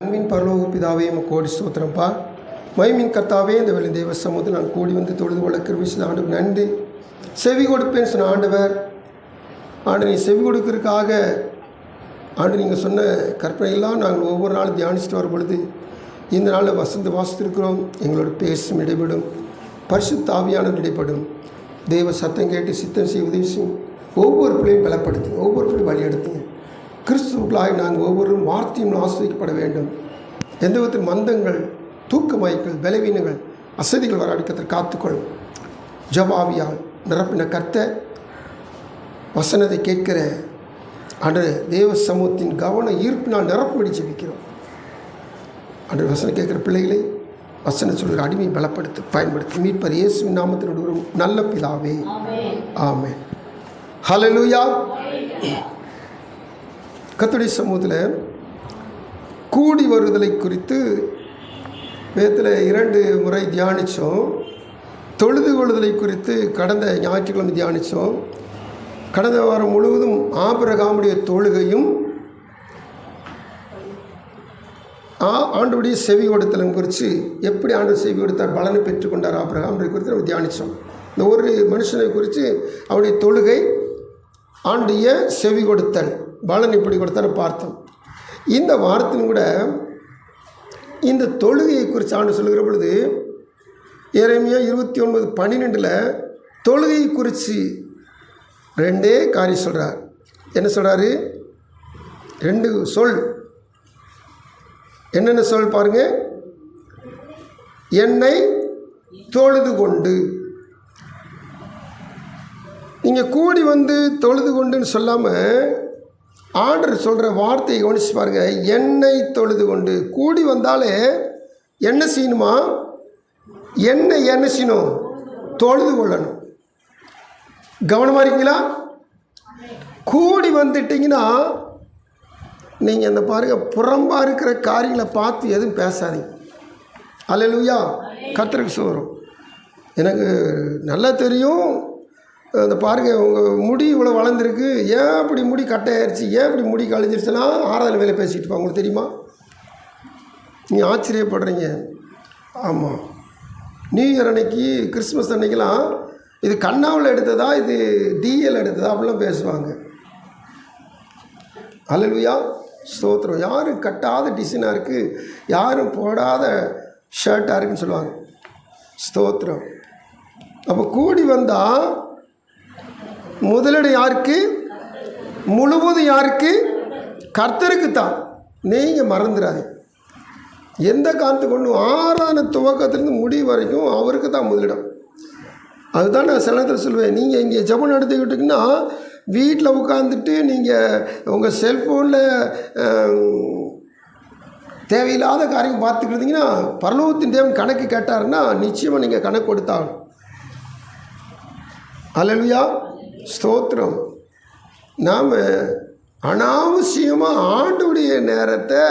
அன்பின் பரலோக பிதாவே கோடி ஸ்தோத்திரம்ப்பா. மகிமையின் கர்த்தாவே, இந்த வேலை தேவ சமூகத்தில் நான் கூடி வந்து தொழுது கொள்ள கிருபை செய்த ஆண்டவர் நன்றி. செவி கொடுப்பேன்னு சொன்ன ஆண்டவர், நீ செவி கொடுக்கறதுக்காக நீங்கள் சொன்ன கற்பனையெல்லாம் நாங்கள் ஒவ்வொரு நாளும் தியானிச்சுட்டு வரும் பொழுது இந்த நாளில் வசந்த வாசித்திருக்கிறோம். எங்களோட பேசும் இடைபடும், பரிசுத்த ஆவியானவர் இடைப்படும். தெய்வ சத்தம் கேட்டு சித்தம் செய்ய உதவி செய்யும். ஒவ்வொரு பிள்ளையும் பலப்படுத்தி, ஒவ்வொரு பிள்ளையும் வழியெடுத்துங்க. கிறிஸ்துவுக்களாக நாங்கள் ஒவ்வொருவரும் வார்த்தையும் ஆசிரியப்பட வேண்டும். எந்த விதத்தில் மந்தங்கள், தூக்கமயங்கள், பலவீனங்கள், அசதிகள் வராடிக்கத்தில் காத்துக்கொள்ளும். ஜபாவியால் நிரப்பின கர்த்தர் வசனத்தை கேட்கிற அன்று தேவ சமூகத்தின் கவன ஈர்ப்பினால் நிரப்படி ஜெபிக்கிறோம். அன்று வசனம் கேட்குற பிள்ளைகளை வசனம் சொல்கிற அடிமையை பலப்படுத்தி பயன்படுத்தி மீட்பர் இயேசுவின் நாமத்தினுடைய ஒரு நல்ல பிதாவே, ஆமென். ஹல்லேலூயா. கர்த்தருடைய சமூகத்தில் கூடி வருதலை குறித்து வேதத்தில் 2 முறை தியானித்தோம். தொழுது கொள்ளுதலை குறித்து கடந்த ஞாயிற்றுக்கிழமை தியானித்தோம். கடந்த வாரம் முழுவதும் ஆபிரகாமுடைய தொழுகையும் ஆண்டவருடைய செவி கொடுத்தலும் குறித்து, எப்படி ஆண்டவர் செவி கொடுத்தார், பலனை பெற்றுக்கொண்டார் ஆபிரகாம் குறித்து நம்ம தியானித்தோம். இந்த ஒரு மனுஷனை குறித்து அவருடைய தொழுகை, ஆண்டுடைய செவி கொடுத்தல், பலன் இப்படி கொடுத்தாரு பார்த்தோம். இந்த வாரத்திலும் கூட இந்த தொழுகையை குறித்து ஆண்டு சொல்லுகிற பொழுது எரேமியா 29:12 தொழுகை குறித்து 2 காரியம் சொல்கிறார். என்ன சொல்கிறாரு? 2 சொல். என்னென்ன சொல் பாருங்க. என்னை தொழுது கொண்டு. நீங்கள் கூடி வந்து தொழுது கொண்டுன்னு சொல்லாமல் ஆண்டவர் சொல்கிற வார்த்தையை கவனிச்சு பாருங்கள். என்னை தொழுது கொண்டு. கூடி வந்தாலே என்ன செய்யணுமா? என்ன செய்யணும்? தொழுது கொள்ளணும். கவனமாக இருக்கீங்களா? கூடி வந்துட்டிங்கன்னா நீங்கள் அந்த பாருங்கள், புறம்பாக இருக்கிற காரியங்களை பார்த்து எதுவும் பேசாதீங்க. அல்லேலூயா. கர்த்தருக்கு சோறும். எனக்கு நல்லா தெரியும். அந்த பாருங்கள், உங்கள் முடி இவ்வளோ வளர்ந்துருக்கு, ஏன் அப்படி முடி கட்டையாயிருச்சு, ஏன் இப்படி முடி கழிஞ்சிருச்சுன்னா ஆறாவது வேலை பேசிகிட்டு இருப்பா. உங்களுக்கு தெரியுமா? நீங்கள் ஆச்சரியப்படுறீங்க. ஆமாம், நியூ இயர் அன்னைக்கு, கிறிஸ்மஸ் அன்னைக்கெலாம் இது கண்ணாவில் எடுத்ததா, இது டிஎல் எடுத்ததா அப்படிலாம் பேசுவாங்க. அல்லேலூயா. ஸ்தோத்திரம். யாரும் கட்டாத டிசைனாக இருக்குது, யாரும் போடாத ஷர்ட்டாக இருக்குன்னு சொல்லுவாங்க. ஸ்தோத்திரம். அப்போ கூடி வந்தால் முதலிடம் யாருக்கு? முழுவதும் யாருக்கு? கர்த்தருக்கு தான். நீங்கள் மறந்துடாதீங்க. எந்த காலத்து கொண்டு ஆறான துவக்கத்திலேருந்து முடிவு வரைக்கும் அவருக்கு தான் முதலிடம். அதுதான் நான் சில நேரத்தில் சொல்லுவேன். நீங்கள் இங்கே ஜெபம் நடத்திக்கிட்டிங்கன்னா வீட்டில் உட்காந்துட்டு நீங்கள் உங்கள் செல்ஃபோனில் தேவையில்லாத காரியம் பார்த்துக்கிட்டிங்கன்னா பரலோகத்தின் தேவன் கணக்கு கேட்டாருன்னா நிச்சயமாக நீங்கள் கணக்கு கொடுத்தாகணும். அல்லேலூயா. ஸ்தோத்திரம். நாம் அனாவசியமாக ஆண்டுடைய நேரத்தை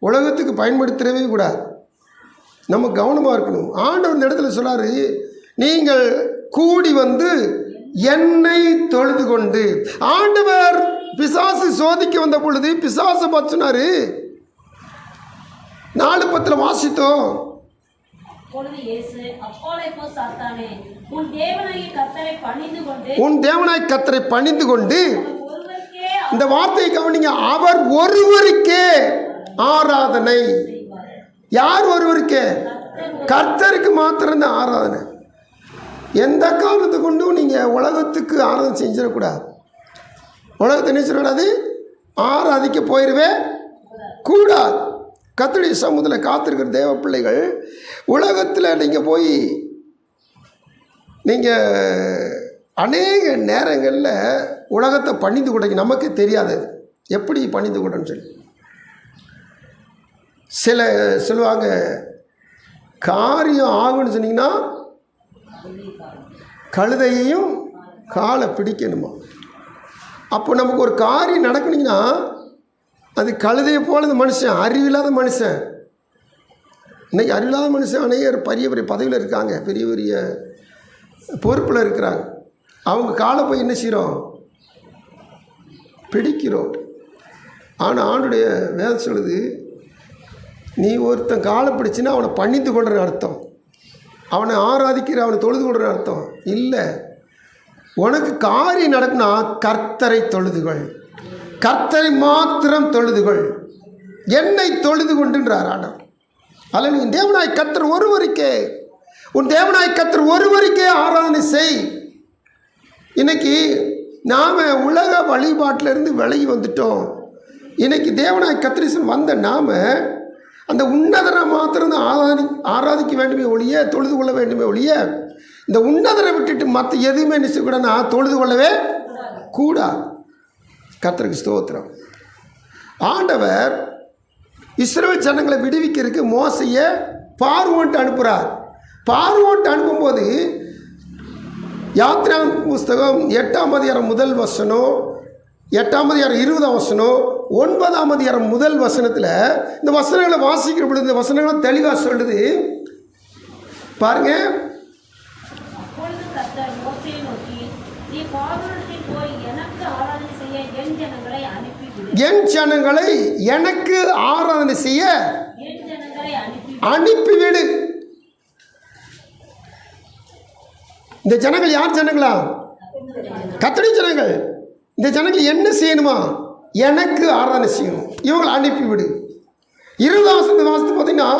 உலகத்துக்கு பயன்படுத்தவே கூடாது. நம்ம கவனமாக இருக்கணும். ஆண்டவர் இந்த இடத்துல சொன்னார், நீங்கள் கூடி வந்து என்னை தொழுது கொண்டு. ஆண்டவர் பிசாசு சோதிக்க வந்த பொழுது பிசாசு பார்த்து சொன்னார், 4:10 வாசித்தோம். உன் தேவனாய் கர்த்தரை பணிந்து கொண்டு. இந்த வார்த்தையை கவனிங்க. அவர் ஒருவருக்கே ஆராதனை. யார் ஒருவருக்கே? கர்த்தருக்கு மாத்திரம் ஆராதனை. எந்த காரணத்தை கொண்டும் நீங்கள் உலகத்துக்கு ஆராதனை செஞ்சிடக்கூடாது. உலகத்தை என்ன சொல்லக்கூடாது? ஆராதிக்க போயிடவே கூடாது. கர்த்தருடைய சமூகத்தில் காத்திருக்கிற தேவ பிள்ளைகள், உலகத்தில் நீங்கள் போய் நீங்கள் அநேக நேரங்களில் உலகத்தை பணிந்து கொடுங்க. நமக்கு தெரியாது எப்படி பணிந்து கொடுன்னு சொல்லி. சில சொல்லுவாங்க, காரியம் ஆகுன்னு சொன்னீங்கன்னா கழுதையையும் காலை பிடிக்கணுமா. அப்போ நமக்கு ஒரு காரியம் நடக்கணுங்கன்னா அது கழுதையை போல இந்த மனுஷன், அறிவில்லாத மனுஷன். இன்றைக்கி அறிவில்லாத மனுஷன் அநேகர் பெரிய பெரிய பதவியில் இருக்காங்க, பெரிய பெரிய பொறுப்பில் இருக்கிறாங்க. அவங்க காலை போய் என்ன செய்கிறோம்? பிடிக்கிறோம். ஆனால் ஆண்டுடைய வேதம் சொல்லுது, நீ ஒருத்தன் காலை பிடிச்சின்னா அவனை பணிந்து கொள்கிற அர்த்தம், அவனை ஆராதிக்கிற, அவனை தொழுது கொள்கிற அர்த்தம் இல்லை. உனக்கு காரியம் நடக்குன்னா கர்த்தரை தொழுதுகள், கர்த்தரை மாத்திரம் தொழுதுகள், என்னை தொழுது கொண்டுன்றார் ஆண்டவர். அல்ல, உன் தேவனாய் கர்த்தர் ஒருவருக்கே, உன் தேவனாய் கர்த்தர் ஒருவருக்கே ஆராதனை செய். இன்னைக்கு நாம் உலக வழிபாட்டிலிருந்து விலகி வந்துட்டோம். இன்னைக்கு தேவனாய் கர்த்தர் வந்த நாம் அந்த உன்னதரை மாத்திரம் ஆராதிக்க வேண்டுமே ஒழிய, தொழுது கொள்ள வேண்டுமே ஒழிய, இந்த உன்னதரை விட்டுட்டு மற்ற எதுவுமே நிச்சயக்கூட நான் தொழுது கொள்ளவே கூடாது. கர்த்தருக்கு ஸ்தோத்திரம். ஆண்டவர் இஸ்ரவேல் ஜனங்களை விடுவிக்கிறதுக்கு மோசையை பார்வோன்ட்டு அனுப்புகிறார். பார்வோன்ட்டு அனுப்பும்போது யாத்திராகம புஸ்தகம் 8ஆம் அதிகாரம் 1 வசனம், 8ஆம் அதிகாரம் 20ஆம் வசனம், 9ஆம் அதிகாரம் 1 வசனத்தில் இந்த வசனங்களை வாசிக்கிற பொழுது இந்த வசனங்களை தெளிவாக சொல்லுது. பாருங்க, என் ஜனங்களை எனக்கு ஆராதனை செய்ய அனுப்பிவிடு. இந்த ஜனங்கள் யார் ஜனங்களா? கர்த்தருடைய ஜனங்கள். இந்த ஜனங்கள் என்ன செய்யணுமா? எனக்கு ஆராதனை செய்யணும், இவங்களை அனுப்பிவிடு. 20ஆம் வசனத்தை பார்த்தீங்கன்னா,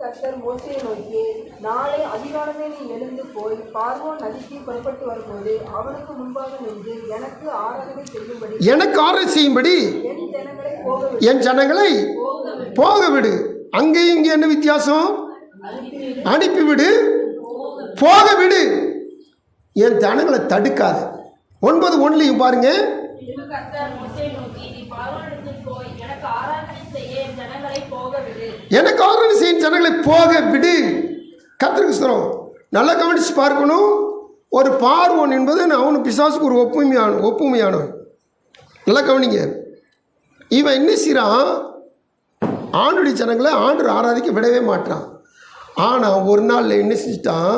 கர்த்தர் மோசேயை நோக்கி, நாளை அதிகாலமே நீ எழுந்து போய் பார்வோன் நதிக்கு புறப்பட்டு வரும்போது அவனுக்கு முன்பாக நின்று எனக்கு ஆராதனை செய்யும்படி என் ஜனங்களை போக விடு. அங்கேயும் இங்கே என்ன வித்தியாசம்? அனுப்பிவிடு, போக விடு, என் ஜனங்களை தடுக்காத. 9:1 பாருங்க, எனக்கு ஆராதனை செய்யும் ஜனங்களை போக விடு. கர்த்தருக்கு ஸ்தோத்திரம். நல்லா கவனித்து பார்க்கணும். ஒரு பார்வோன் என்பது அவனு பிசாசுக்கு ஒரு ஒப்புமையானவன். நல்லா கவனிங்க. இவன் என்ன செய்கிறான்? ஆண்டுடைய ஜனங்களை ஆண்டு ஆராதிக்க விடவே மாட்டான். ஆனால் ஒரு நாளில் என்ன செஞ்சிட்டான்?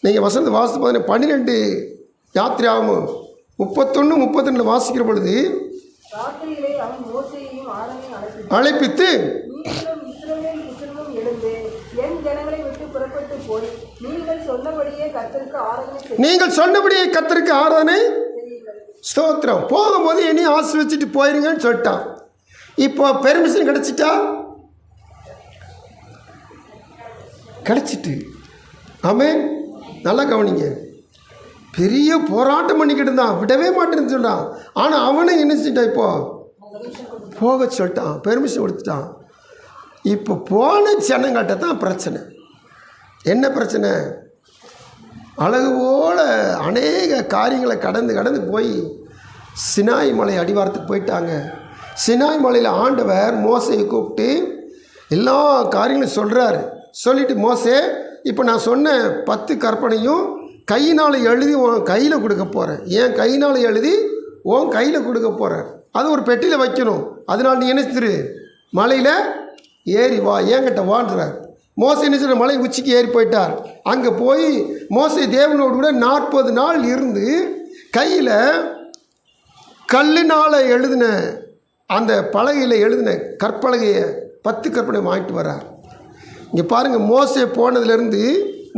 நீங்கள் வசந்த வாசித்து பார்த்தீங்கன்னா 12 யாத்திராகமம் 31-32 வாசிக்கிற பொழுது அழைப்பித்து நீங்கள் சொன்னபடியே கர்த்தருக்கு ஆராதனை ஸ்தோத்திரம். போகும்போது என்னை ஆசீர்வதிச்சிட்டு போயிருங்கன்னு சொல்லிட்டான். இப்போ பெர்மிஷன் கிடைச்சிட்டா? கிடைச்சிட்டு. ஆமென். நல்லா கவனிங்க. பெரிய போராட்டம் பண்ணிக்கிட்டு இருந்தான், விடவே மாட்டேன்னு சொல்லிட்டான். ஆனால் அவனை என்ன செஞ்சிட்டான்? இப்போ போக சொல்லிட்டான், பெர்மிஷன் கொடுத்துட்டான். இப்போ போன ஜனங்கள்கிட்ட தான் பிரச்சனை. என்ன பிரச்சனை? அழகு போல அநேக காரியங்களை கடந்து போய் சினாய் மலை அடிவாரத்துக்கு போயிட்டாங்க. சினாய் மலையில் ஆண்டவர் மோசையை கூப்பிட்டு எல்லா காரியங்களும் சொல்கிறாரு. சொல்லிவிட்டு, மோசே, இப்போ நான் சொன்ன 10 கற்பனையும் கையினால் எழுதி உன் கையில் கொடுக்க போகிறேன். ஏன் கையினால் எழுதி உன் கையில் கொடுக்க போகிறேன். அது ஒரு பெட்டியில் வைக்கணும். அதனால் நீ என்ன செஞ்சிரு? மலையில் ஏறி வா, ஏங்கிட்ட வான்றார். மோசை என்ன சொல்ற? மலை உச்சிக்கு ஏறி போயிட்டார். அங்கே போய் மோசை தேவனோடு கூட 40 நாள் இருந்து கையில் கல்லினால் எழுதின அந்த பலகையில் எழுதின கற்பலகையை 10 கற்பனை வாங்கிட்டு வர்றார். இங்கே பாருங்கள், மோசை போனதுலேருந்து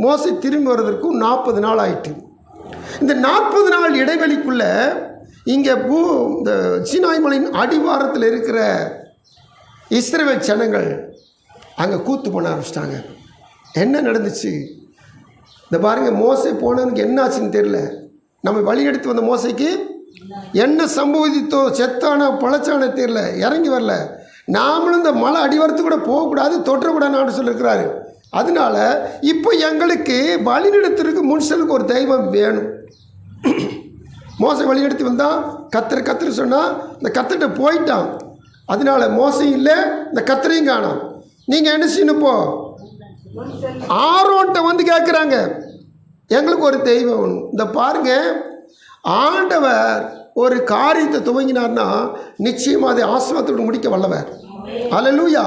மோசை திரும்பி வர்றதற்கும் 40 நாள் ஆயிட்டு. இந்த 40 நாள் இடைவெளிக்குள்ளே இங்கே இந்த சீனாய் மலையின் அடிவாரத்தில் இருக்கிற இஸ்ரவேல் ஜனங்கள் அங்கே கூத்து பண்ண ஆரம்பிச்சிட்டாங்க. என்ன நடந்துச்சு? இந்த பாருங்கள், மோசை போனதுக்கு என்ன ஆச்சுன்னு தெரியல. நம்ம வழி எடுத்து வந்த மோசைக்கு என்ன சம்பவித்தோ, செத்தான பழச்சான தெரியல, இறங்கி வரல. நாமளும் இந்த மலை அடிவாரத்து கூட போகக்கூடாது, தொற்றக்கூடாதுன்னு சொல்லியிருக்கிறாரு. அதனால இப்போ எங்களுக்கு வழிநடத்துறதுக்கு முன்சலுக்கு ஒரு தெய்வம் வேணும். மோசை வழிநடத்தி வந்தால் கத்திர சொன்னால் இந்த கத்திரிட்ட போயிட்டான். அதனால மோசை இல்லை, இந்த கத்திரையும் காணோம். நீங்கள் என்ன செய்யணும்? இப்போ ஆரோன்ட்ட வந்து கேட்குறாங்க, எங்களுக்கு ஒரு தெய்வம் ஒன்று. இந்த பாருங்கள், ஆண்டவர் ஒரு காரியத்தை துவங்கினார்னா நிச்சயமாக அதை ஆசீர்வாதத்தோடு முடிக்க வல்லவர். அல்லேலூயா.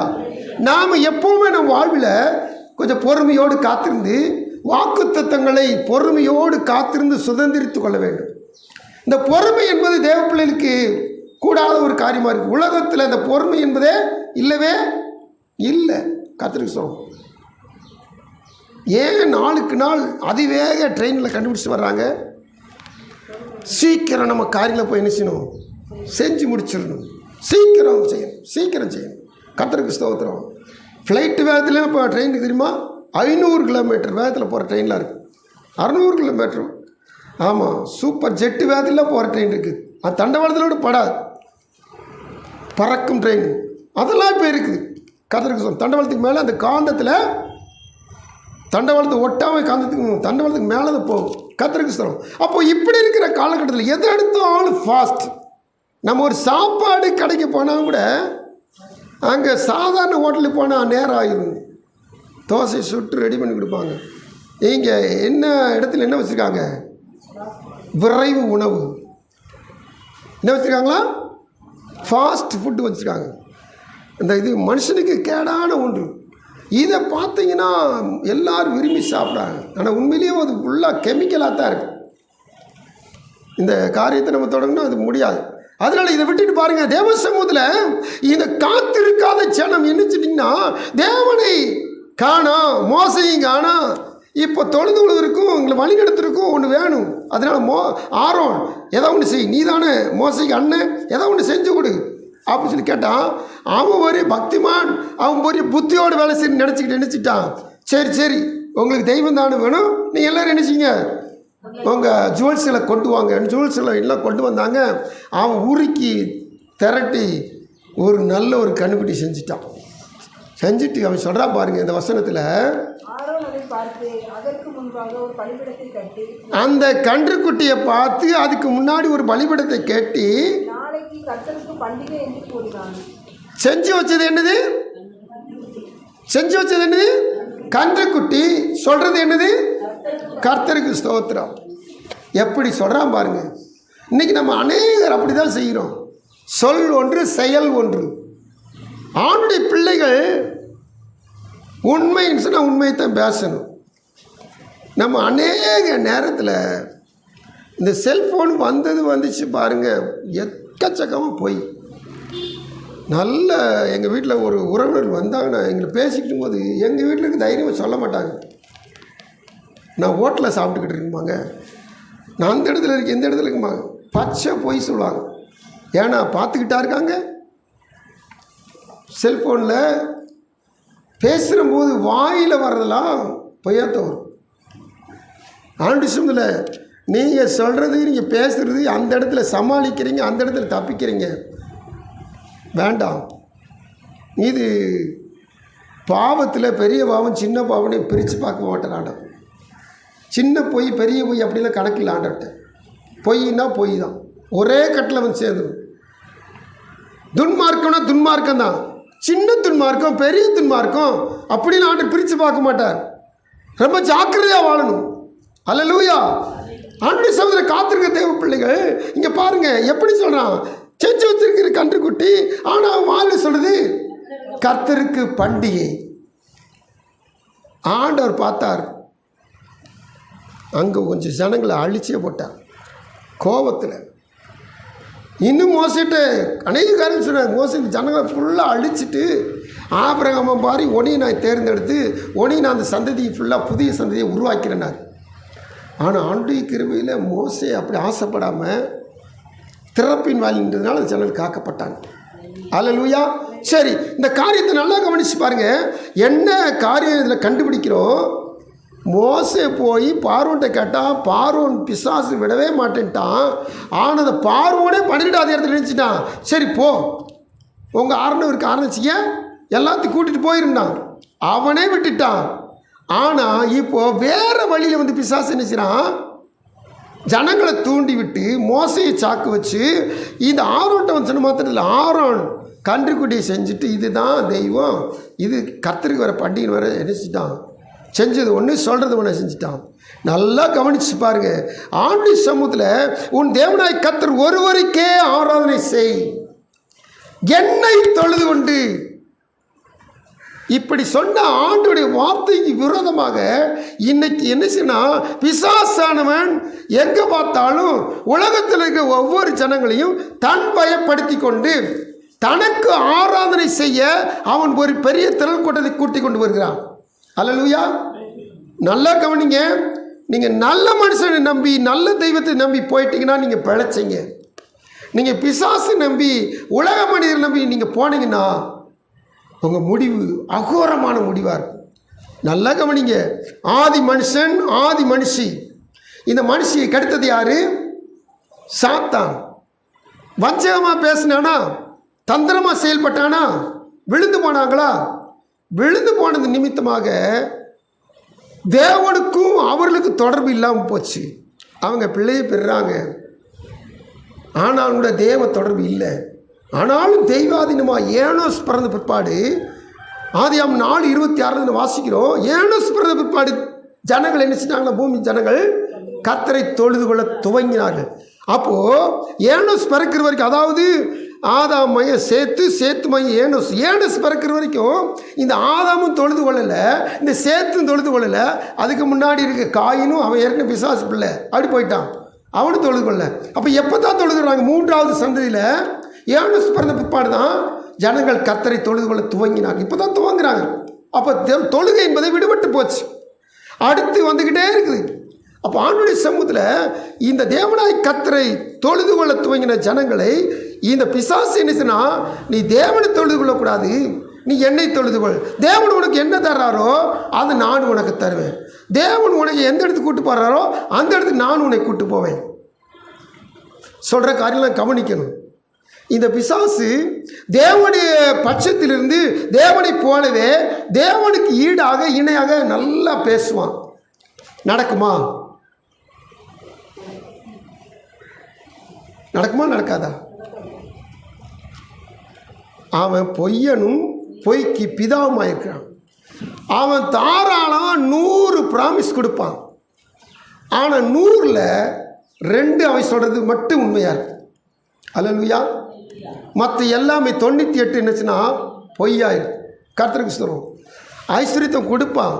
நாம் எப்போவுமே நம் வாழ்வில் கொஞ்சம் பொறுமையோடு காத்திருந்து வாக்குத்தத்தங்களை பொறுமையோடு காத்திருந்து சுதந்திரித்து கொள்ள வேண்டும். இந்த பொறுமை என்பது தேவ பிள்ளைகளுக்கு கூடாத ஒரு காரியமாக இருக்குது. உலகத்தில் இந்த பொறுமை என்பதே இல்லவே இல்லை. கர்த்தருக்கு சொல்லுவோம். ஏன் நாளுக்கு நாள் அதிவேக ட்ரெயினில் கண்டுபிடிச்சி வர்றாங்க? சீக்கிரம் நம்ம காரில் போய் என்ன செய்யணும்? செஞ்சு முடிச்சிடணும். சீக்கிரம் செய்யணும். கர்த்தருக்கு ஸ்தோத்திரம். ஃப்ளைட்டு வேகத்தில் இப்போ ட்ரெயினுக்கு தெரியுமா 500 கிலோமீட்டர் வேகத்தில் போகிற ட்ரெயின்லாம் இருக்குது. 600 கிலோமீட்டர். ஆமாம், சூப்பர் ஜெட்டு வேகத்தில் போகிற ட்ரெயின் இருக்குது. அது தண்டவாளத்திலோடு படாது, பறக்கும் ட்ரெயின் அதெல்லாம் இப்போ இருக்குது. கர்த்தருக்கு சொல்லும். தண்டவாளத்துக்கு மேலே அந்த காந்தத்தில் தண்டவாளத்தை ஒட்டாமல் தண்டவாளத்துக்கு மேலே தான் போகும். கர்த்தருக்கு சொல்லும். அப்போ இப்படி இருக்கிற காலகட்டத்தில் எது எடுத்தாலும் ஃபாஸ்ட். நம்ம ஒரு சாப்பாடு கடைக்கு போனால் கூட அங்கே சாதாரண ஹோட்டலுக்கு போனால் நேரம் ஆகிடும். தோசை சுட்டு ரெடி பண்ணி கொடுப்பாங்க. இங்கே என்ன இடத்துல என்ன வச்சுருக்காங்க? விரைவு உணவு என்ன வச்சுருக்காங்களா? ஃபாஸ்ட் ஃபுட்டு வச்சுருக்காங்க. இந்த இது மனுஷனுக்கு கேடான ஒன்று. இதை பார்த்தீங்கன்னா எல்லோரும் விரும்பி சாப்பிட்றாங்க. ஆனால் உண்மையிலேயே அது ஃபுல்லாக கெமிக்கலாக தான் இருக்குது. இந்த காரியத்தை நம்ம தொடங்கினா அது முடியாது. அதனால் இதை விட்டுட்டு பாருங்கள். தேவ சமூகத்தில் இந்த காத்திருக்காத ஜனம் என்னச்சிட்டிங்கன்னா தேவனை காணா, மோசையும் காணா. இப்போ தொழுது விழுவதற்கும் உங்களை வழிநடத்துறதுக்கும் ஒன்று வேணும். அதனால் ஆரோன் ஏதோ ஒன்று செய், நீ தானே மோசைக்கு அண்ணன், ஏதோ ஒன்று செஞ்சு கொடு அப்படின்னு சொல்லி கேட்டான். அவன் ஒரு பக்திமான், அவன் ஒரு புத்தியோடு வேலை செய்ய நினச்சிட்டான். சரி உங்களுக்கு தெய்வம் தானே வேணும், நீங்கள் எல்லோரும் நினச்சிங்க உங்கள் ஜுவல்ஸில் கொண்டு வாங்க. ஜுவல்ஸில் எல்லாம் கொண்டு வந்தாங்க. அவன் உருக்கி திரட்டி ஒரு நல்ல ஒரு கண்ணுக்குட்டி செஞ்சுட்டு அவன் சொல்கிறான் பாருங்கள் இந்த வசனத்தில். அந்த கன்றுக்குட்டியை பார்த்து அதுக்கு முன்னாடி ஒரு பலிபீடத்தை கட்டி செஞ்சு வச்சது என்னது? கன்றுக்குட்டி. சொல்கிறது என்னது? கர்த்தருக்கு ஸ்தோத்திரம். எப்படி சொல்கிறான் பாருங்க. இன்றைக்கி நம்ம அநேகர் அப்படி தான் செய்கிறோம். சொல் ஒன்று, செயல் ஒன்று. ஆணுடைய பிள்ளைகள் உண்மைன்னு சொன்னால் உண்மையைத்தான் பேசணும். நம்ம அநேக நேரத்தில் இந்த செல்ஃபோன் வந்துச்சு பாருங்கள், எக்கச்சக்கமாக போய் நல்ல எங்கள் வீட்டில் ஒரு உறவினர் வந்தாங்கன்னா எங்களை பேசிக்கிட்டும் போது எங்கள் வீட்டிலுக்கு தைரியமாக சொல்ல மாட்டாங்க. நான் ஹோட்டலில் சாப்பிட்டுக்கிட்டு இருக்குமாங்க, நான் அந்த இடத்துல இருக்கேன், எந்த இடத்துல இருக்குமாங்க, பச்சை போய் சொல்லுவாங்க. ஏன்னா பார்த்துக்கிட்டா இருக்காங்க. செல்ஃபோனில் பேசுகிறபோது வாயில் வர்றதெல்லாம் பொய்யாத்த வரும். ஆண்டு சுமதில் நீங்கள் சொல்கிறது, நீங்கள் பேசுகிறது, அந்த இடத்துல சமாளிக்கிறீங்க, அந்த இடத்துல தப்பிக்கிறீங்க. வேண்டாம். இது பாவத்தில் பெரிய பாவம் சின்ன பாவனை பிரித்து பார்க்க மாட்டேன் ஆண்டவர். சின்ன பொய் பெரிய பொய் அப்படிலாம் கணக்கில் ஆண்டவர்கிட்ட. பொய்னா பொய் தான், ஒரே கட்டில் வந்து சேர்ந்துடும். துன்மார்க்கம்னா துன்மார்க்கம் தான். சின்ன துன்மார்க்கம் பெரிய துன்மார்க்கம் அப்படின்னு ஆண்டவர் பிரித்து பார்க்க மாட்டார். ரொம்ப ஜாக்கிரதையாக வாழணும். அல்லேலூயா. ஆண்டவருடைய சகோதர காத்திருக்க தேவ பிள்ளைகள் இங்கே பாருங்கள் எப்படி சொல்கிறான். செஞ்சு வச்சிருக்கிற கன்றுக்குட்டி, ஆனால் அவன் வாழ் சொல்லுது கர்த்தருக்கு பண்டிகை. ஆண்டவர் பார்த்தார், அங்கே கொஞ்சம் ஜனங்களை அழிச்சே போட்டார் கோபத்தில். இன்னும் மோசிட்டு அநேக காரியம் சொன்னார். மோசிட்டு ஜனங்களை ஃபுல்லாக அழிச்சிட்டு ஆபிரகாமை பாரி ஒனியை நான் தேர்ந்தெடுத்து நான் அந்த சந்ததியை ஃபுல்லாக புதிய சந்ததியை உருவாக்கிறேனார். ஆனால் ஆண்டுடைய கிருபையில் மோசே அப்படி ஆசைப்படாமல் திறப்பின் வாயின்றதுனால அந்த ஜனங்கள் காக்கப்பட்டாங்க. அல்லேலூயா. சரி, இந்த காரியத்தை நல்லா கவனித்து பாருங்கள். என்ன காரியம் இதில் கண்டுபிடிக்கிறோம். மோசே போய் பார்வோன்ட்ட கேட்டால் பார்வோன் பிசாசு விடவே மாட்டேன்ட்டான். ஆனால் அந்த பார்வோனே 12வது இடத்துல நினச்சிட்டான். சரி போ, உங்கள் ஆரணவருக்கு ஆரம்பிச்சிங்க, எல்லாத்தையும் கூட்டிகிட்டு போயிருந்தான். அவனே விட்டுட்டான். ஆனால் இப்போது வேறு வழியில் வந்து பிசாசு நினச்சிடான், ஜனங்களை தூண்டி விட்டு மோசையை சாக்கு வச்சு இந்த ஆரோன்ட்ட வந்து சொன்ன மாத்திரம் இல்லை, ஆரோன் கன்றுக்குட்டியை செஞ்சுட்டு இதுதான் தெய்வம், இது கர்த்தருக்கு வர பண்டிகை வர நினச்சிட்டான். செஞ்சது ஒன்று, சொல்கிறது ஒன்று செஞ்சுட்டான். நல்லா கவனிச்சு பாருங்க. ஆண்டுடைய சமூகத்தில் உன் தேவனாய் கர்த்தர் ஒருவருக்கே ஆராதனை செய், என்னை தொழுது கொண்டு. இப்படி சொன்ன ஆண்டுடைய வார்த்தைக்கு விரோதமாக இன்னைக்கு என்ன செய்யனா, பிசாசானவன் எங்கே பார்த்தாலும் உலகத்தில் இருக்க ஒவ்வொரு ஜனங்களையும் தன் பயப்படுத்தி கொண்டு தனக்கு ஆராதனை செய்ய அவன் ஒரு பெரிய திரள் கூட்டத்தை கூட்டி கொண்டு வருகிறான். அல்லேலூயா. நல்லா கவனிங்க. நீங்கள் நல்ல மனுஷனை நம்பி நல்ல தெய்வத்தை நம்பி போயிட்டீங்கன்னா நீங்கள் பிழைச்சிங்க. நீங்கள் பிசாசு நம்பி உலக மனிதர் நம்பி நீங்கள் போனீங்கன்னா உங்கள் முடிவு அகோரமான முடிவாக இருக்கும். நல்லா கவனிங்க. ஆதி மனுஷன் ஆதி மனுஷி. இந்த மனுஷியை கெடுத்தது யாரு? சாத்தான். வஞ்சகமாக பேசினானா? தந்திரமாக செயல்பட்டானா? விழுந்து போனாங்களா? விழுந்து போனது நிமித்தமாக தேவனுக்கும் அவர்களுக்கு தொடர்பு இல்லாமல் போச்சு. அவங்க பிள்ளையை பெறுறாங்க, ஆனால் கூட தேவ தொடர்பு இல்லை. ஆனாலும் தெய்வாதீனமாக ஏனோஸ் பிறந்த பிற்பாடு ஆதியாகமம் 4:26 வாசிக்கிறோம். ஏனோஸ் பிறந்த பிற்பாடு ஜனங்கள் என்ன செஞ்சாங்களா? பூமி ஜனங்கள் கர்த்தரை தொழுது கொள்ள துவங்கினார்கள். அப்போது ஏனோஸ் பிறக்கிற வரைக்கும், அதாவது ஆதாம் மையம் சேத்து மையம் ஏனோஸ் பிறக்கிற வரைக்கும் இந்த ஆதாமும் தொழுது கொள்ளலை, இந்த சேத்தும் தொழுது கொள்ளலை. அதுக்கு முன்னாடி இருக்க காயினும் அவன் ஏற்கனவே பிசாசு பிள்ளை அப்படி போயிட்டான், அவனும் தொழுது கொள்ள. அப்போ எப்போ தான் தொழுதுறாங்க? 3வது சந்ததியில் ஏனோஸ் பிறந்த பிற்பாடு தான் ஜனங்கள் கர்த்தரை தொழுது கொள்ள துவங்கினாங்க. இப்போ தான் துவங்குறாங்க. அப்போ தொழுகை என்பதை விடுபட்டு போச்சு, அடுத்து வந்துக்கிட்டே இருக்குது. அப்போ ஆண்டுடைய சமூகத்தில் இந்த தேவனாய் கர்த்தரை தொழுது கொள்ள துவங்கின ஜனங்களை இந்த பிசாசு என்ன சொன்னா, நீ தேவனை தொழுது கொள்ளக்கூடாது, நீ என்னை தொழுது கொள். தேவன் உனக்கு என்ன தர்றாரோ அது நான் உனக்கு தருவேன். தேவன் உனக்கு எந்த இடத்துக்கு கூட்டு போகிறாரோ அந்த இடத்துக்கு நான் உன்னை கூட்டு போவேன். சொல்கிற காரியம்லாம் கவனிக்கணும். இந்த பிசாசு தேவனுடைய பட்சத்திலிருந்து தேவனை போலவே தேவனுக்கு ஈடாக இணையாக நல்லா பேசுவான். நடக்குமா? நடக்குமா நடக்காதா? அவன் பொய்யனும் பொய்க்கு பிதாவுமாக இருக்கிறான். அவன் தாராளமாக 100 ப்ராமிஸ் கொடுப்பான். ஆனால் 100ல் 2 அவன் சொல்கிறது மட்டும் உண்மையாக இருக்கு. அல்லேலூயா. மற்ற எல்லாமே 98 என்னச்சுன்னா பொய்யாயிருக்கு. கர்த்தருக்கு ஸ்தோத்திரம். ஐஸ்வர்யத்தை கொடுப்பான்,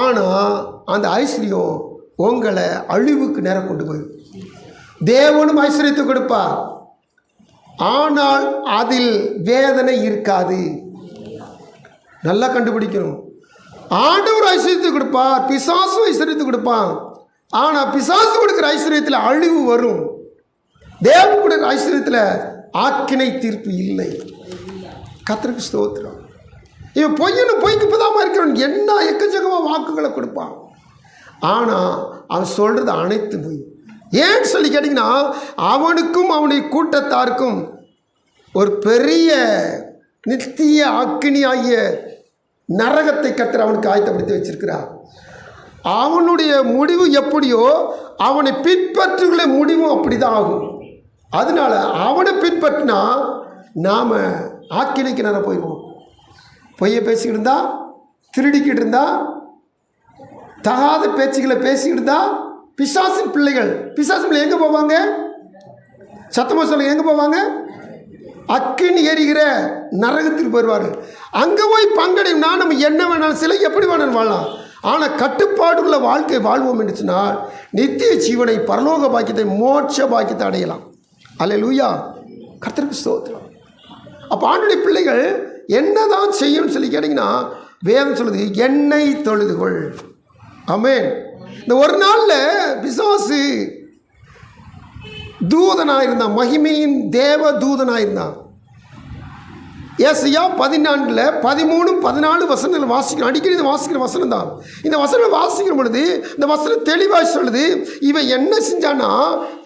ஆனால் அந்த ஐஸ்வர்யம் உங்களை அழிவுக்கு நேரம் கொண்டு போயிடும். தேவனும் ஐஸ்வர்யத்தை கொடுப்பார், ஆனால் அதில் வேதனை இருக்காது. நல்லா கண்டுபிடிக்கணும். ஆண்டவர் ஐஸ்வர்யத்தை கொடுப்பார், பிசாசு ஐஸ்வர்யத்தை கொடுப்பான். ஆனால் பிசாசு கொடுக்குற ஐஸ்வர்யத்தில் அழிவு வரும், தேவன் கொடுக்குற ஐஸ்வர்யத்தில் ஆக்கினை தீர்ப்பு இல்லை. கர்த்தருக்கு ஸ்தோத்திரம். இவன் பொய்யனும் பொய்க்கு இப்போதாமல் இருக்கிறவன் என்ன எக்கச்சக்கமாக வாக்குகளை கொடுப்பான், ஆனால் அவன் சொல்கிறது அனைத்து பொய். ஏன்னு சொல்லி கேட்டிங்கன்னா, அவனுக்கும் அவனுடைய கூட்டத்தாருக்கும் ஒரு பெரிய நித்திய அக்கினி ஆகிய நரகத்தை கர்த்தர் அவனுக்கு ஆயத்தப்படுத்தி வச்சிருக்கிறார். அவனுடைய முடிவு எப்படியோ அவனை பின்பற்றுகிற முடிவும் அப்படி தான் ஆகும். அதனால் அவனை பின்பற்றினா நாம் ஆக்கினைக்கு நேரம் போயிடுவோம். பொய்யை பேசிக்கிட்டு இருந்தா, திருடிக்கிட்டு இருந்தா, தகாத பேச்சுக்களை பேசிக்கிட்டு இருந்தா பிசாசின் பிள்ளைகள் எங்கே போவாங்க? சத்தமாக சொல்லுங்க, எங்கே போவாங்க? அக்கினி எரிகிற நரகத்தில் போயிடுவார்கள். அங்கே போய் பங்கடையும்னா நம்ம என்ன வேணாலும் சிலை எப்படி வேணாலும் வாழலாம். ஆனால் கட்டுப்பாடுள்ள வாழ்க்கை வாழ்வோம் என்றுச்சுன்னா நித்திய ஜீவனை, பரலோக பாக்கியத்தை, மோட்ச பாக்கியத்தை அடையலாம். அல்லேலூயா. கர்த்தருக்கு ஸ்தோத்திரம். அப்போ ஆண்டுடைய பிள்ளைகள் என்னதான் செய்யும்னு சொல்லி கேட்டிங்கன்னா, வேதம் சொல்லுது என்னை தொழுதுகொள். ஆமென். இந்த ஒரு நாளில் பிசாசு தூதனாக இருந்தான், மகிமையின் தேவ தூதனாக இருந்தான். ஏசாயா 14 13 14 வசனங்கள் வாசிக்கிறோம். அடிக்கடி இதை வாசிக்கிற வசனம் தான். இந்த வசனம் வாசிக்கிற பொழுது இந்த வசனம் தெளிவாக சொல்லுது, இவன் என்ன செஞ்சான்னா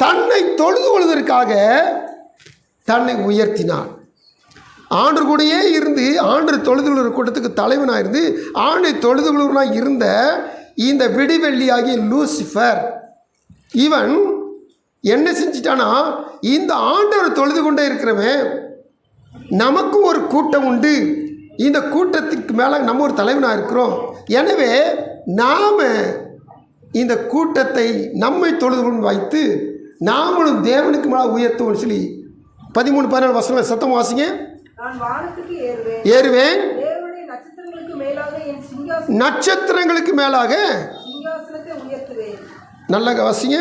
தன்னை தொழுது கொள்வதற்காக தன்னை உயர்த்தினான். ஆண்டு கூடயே இருந்து ஆண்டு தொழுதுகொள்கிற கூட்டத்துக்கு தலைவனாக இருந்து ஆண்டை தொழுதுகொள்வனாக இருந்த இந்த விடிவெள்ளியாகிய லூசிஃபர் இவன் என்ன செஞ்சிட்டானா, இந்த ஆண்டவர் தொழுது கொண்டே இருக்கிறவன் நமக்கும் ஒரு கூட்டம் உண்டு, இந்த கூட்டத்துக்கு மேலே நம்ம ஒரு தலைவனாக இருக்கிறோம், எனவே நாம் இந்த கூட்டத்தை நம்மை தொழுது வைத்து நாமளும் தேவனுக்கு மேலே உயர்த்துவோம்னு சொல்லி 13 14 வசனம் சத்தம் வாசிங்க. நான் வானத்துக்கு ஏறுவேன், தேவனுடைய நட்சத்திரங்களுக்கு மேலாக என் நட்சத்திரங்களுக்கு மேலாக சிங்காசனத்தை உயர்த்துவேன். நல்ல வாசிங்க.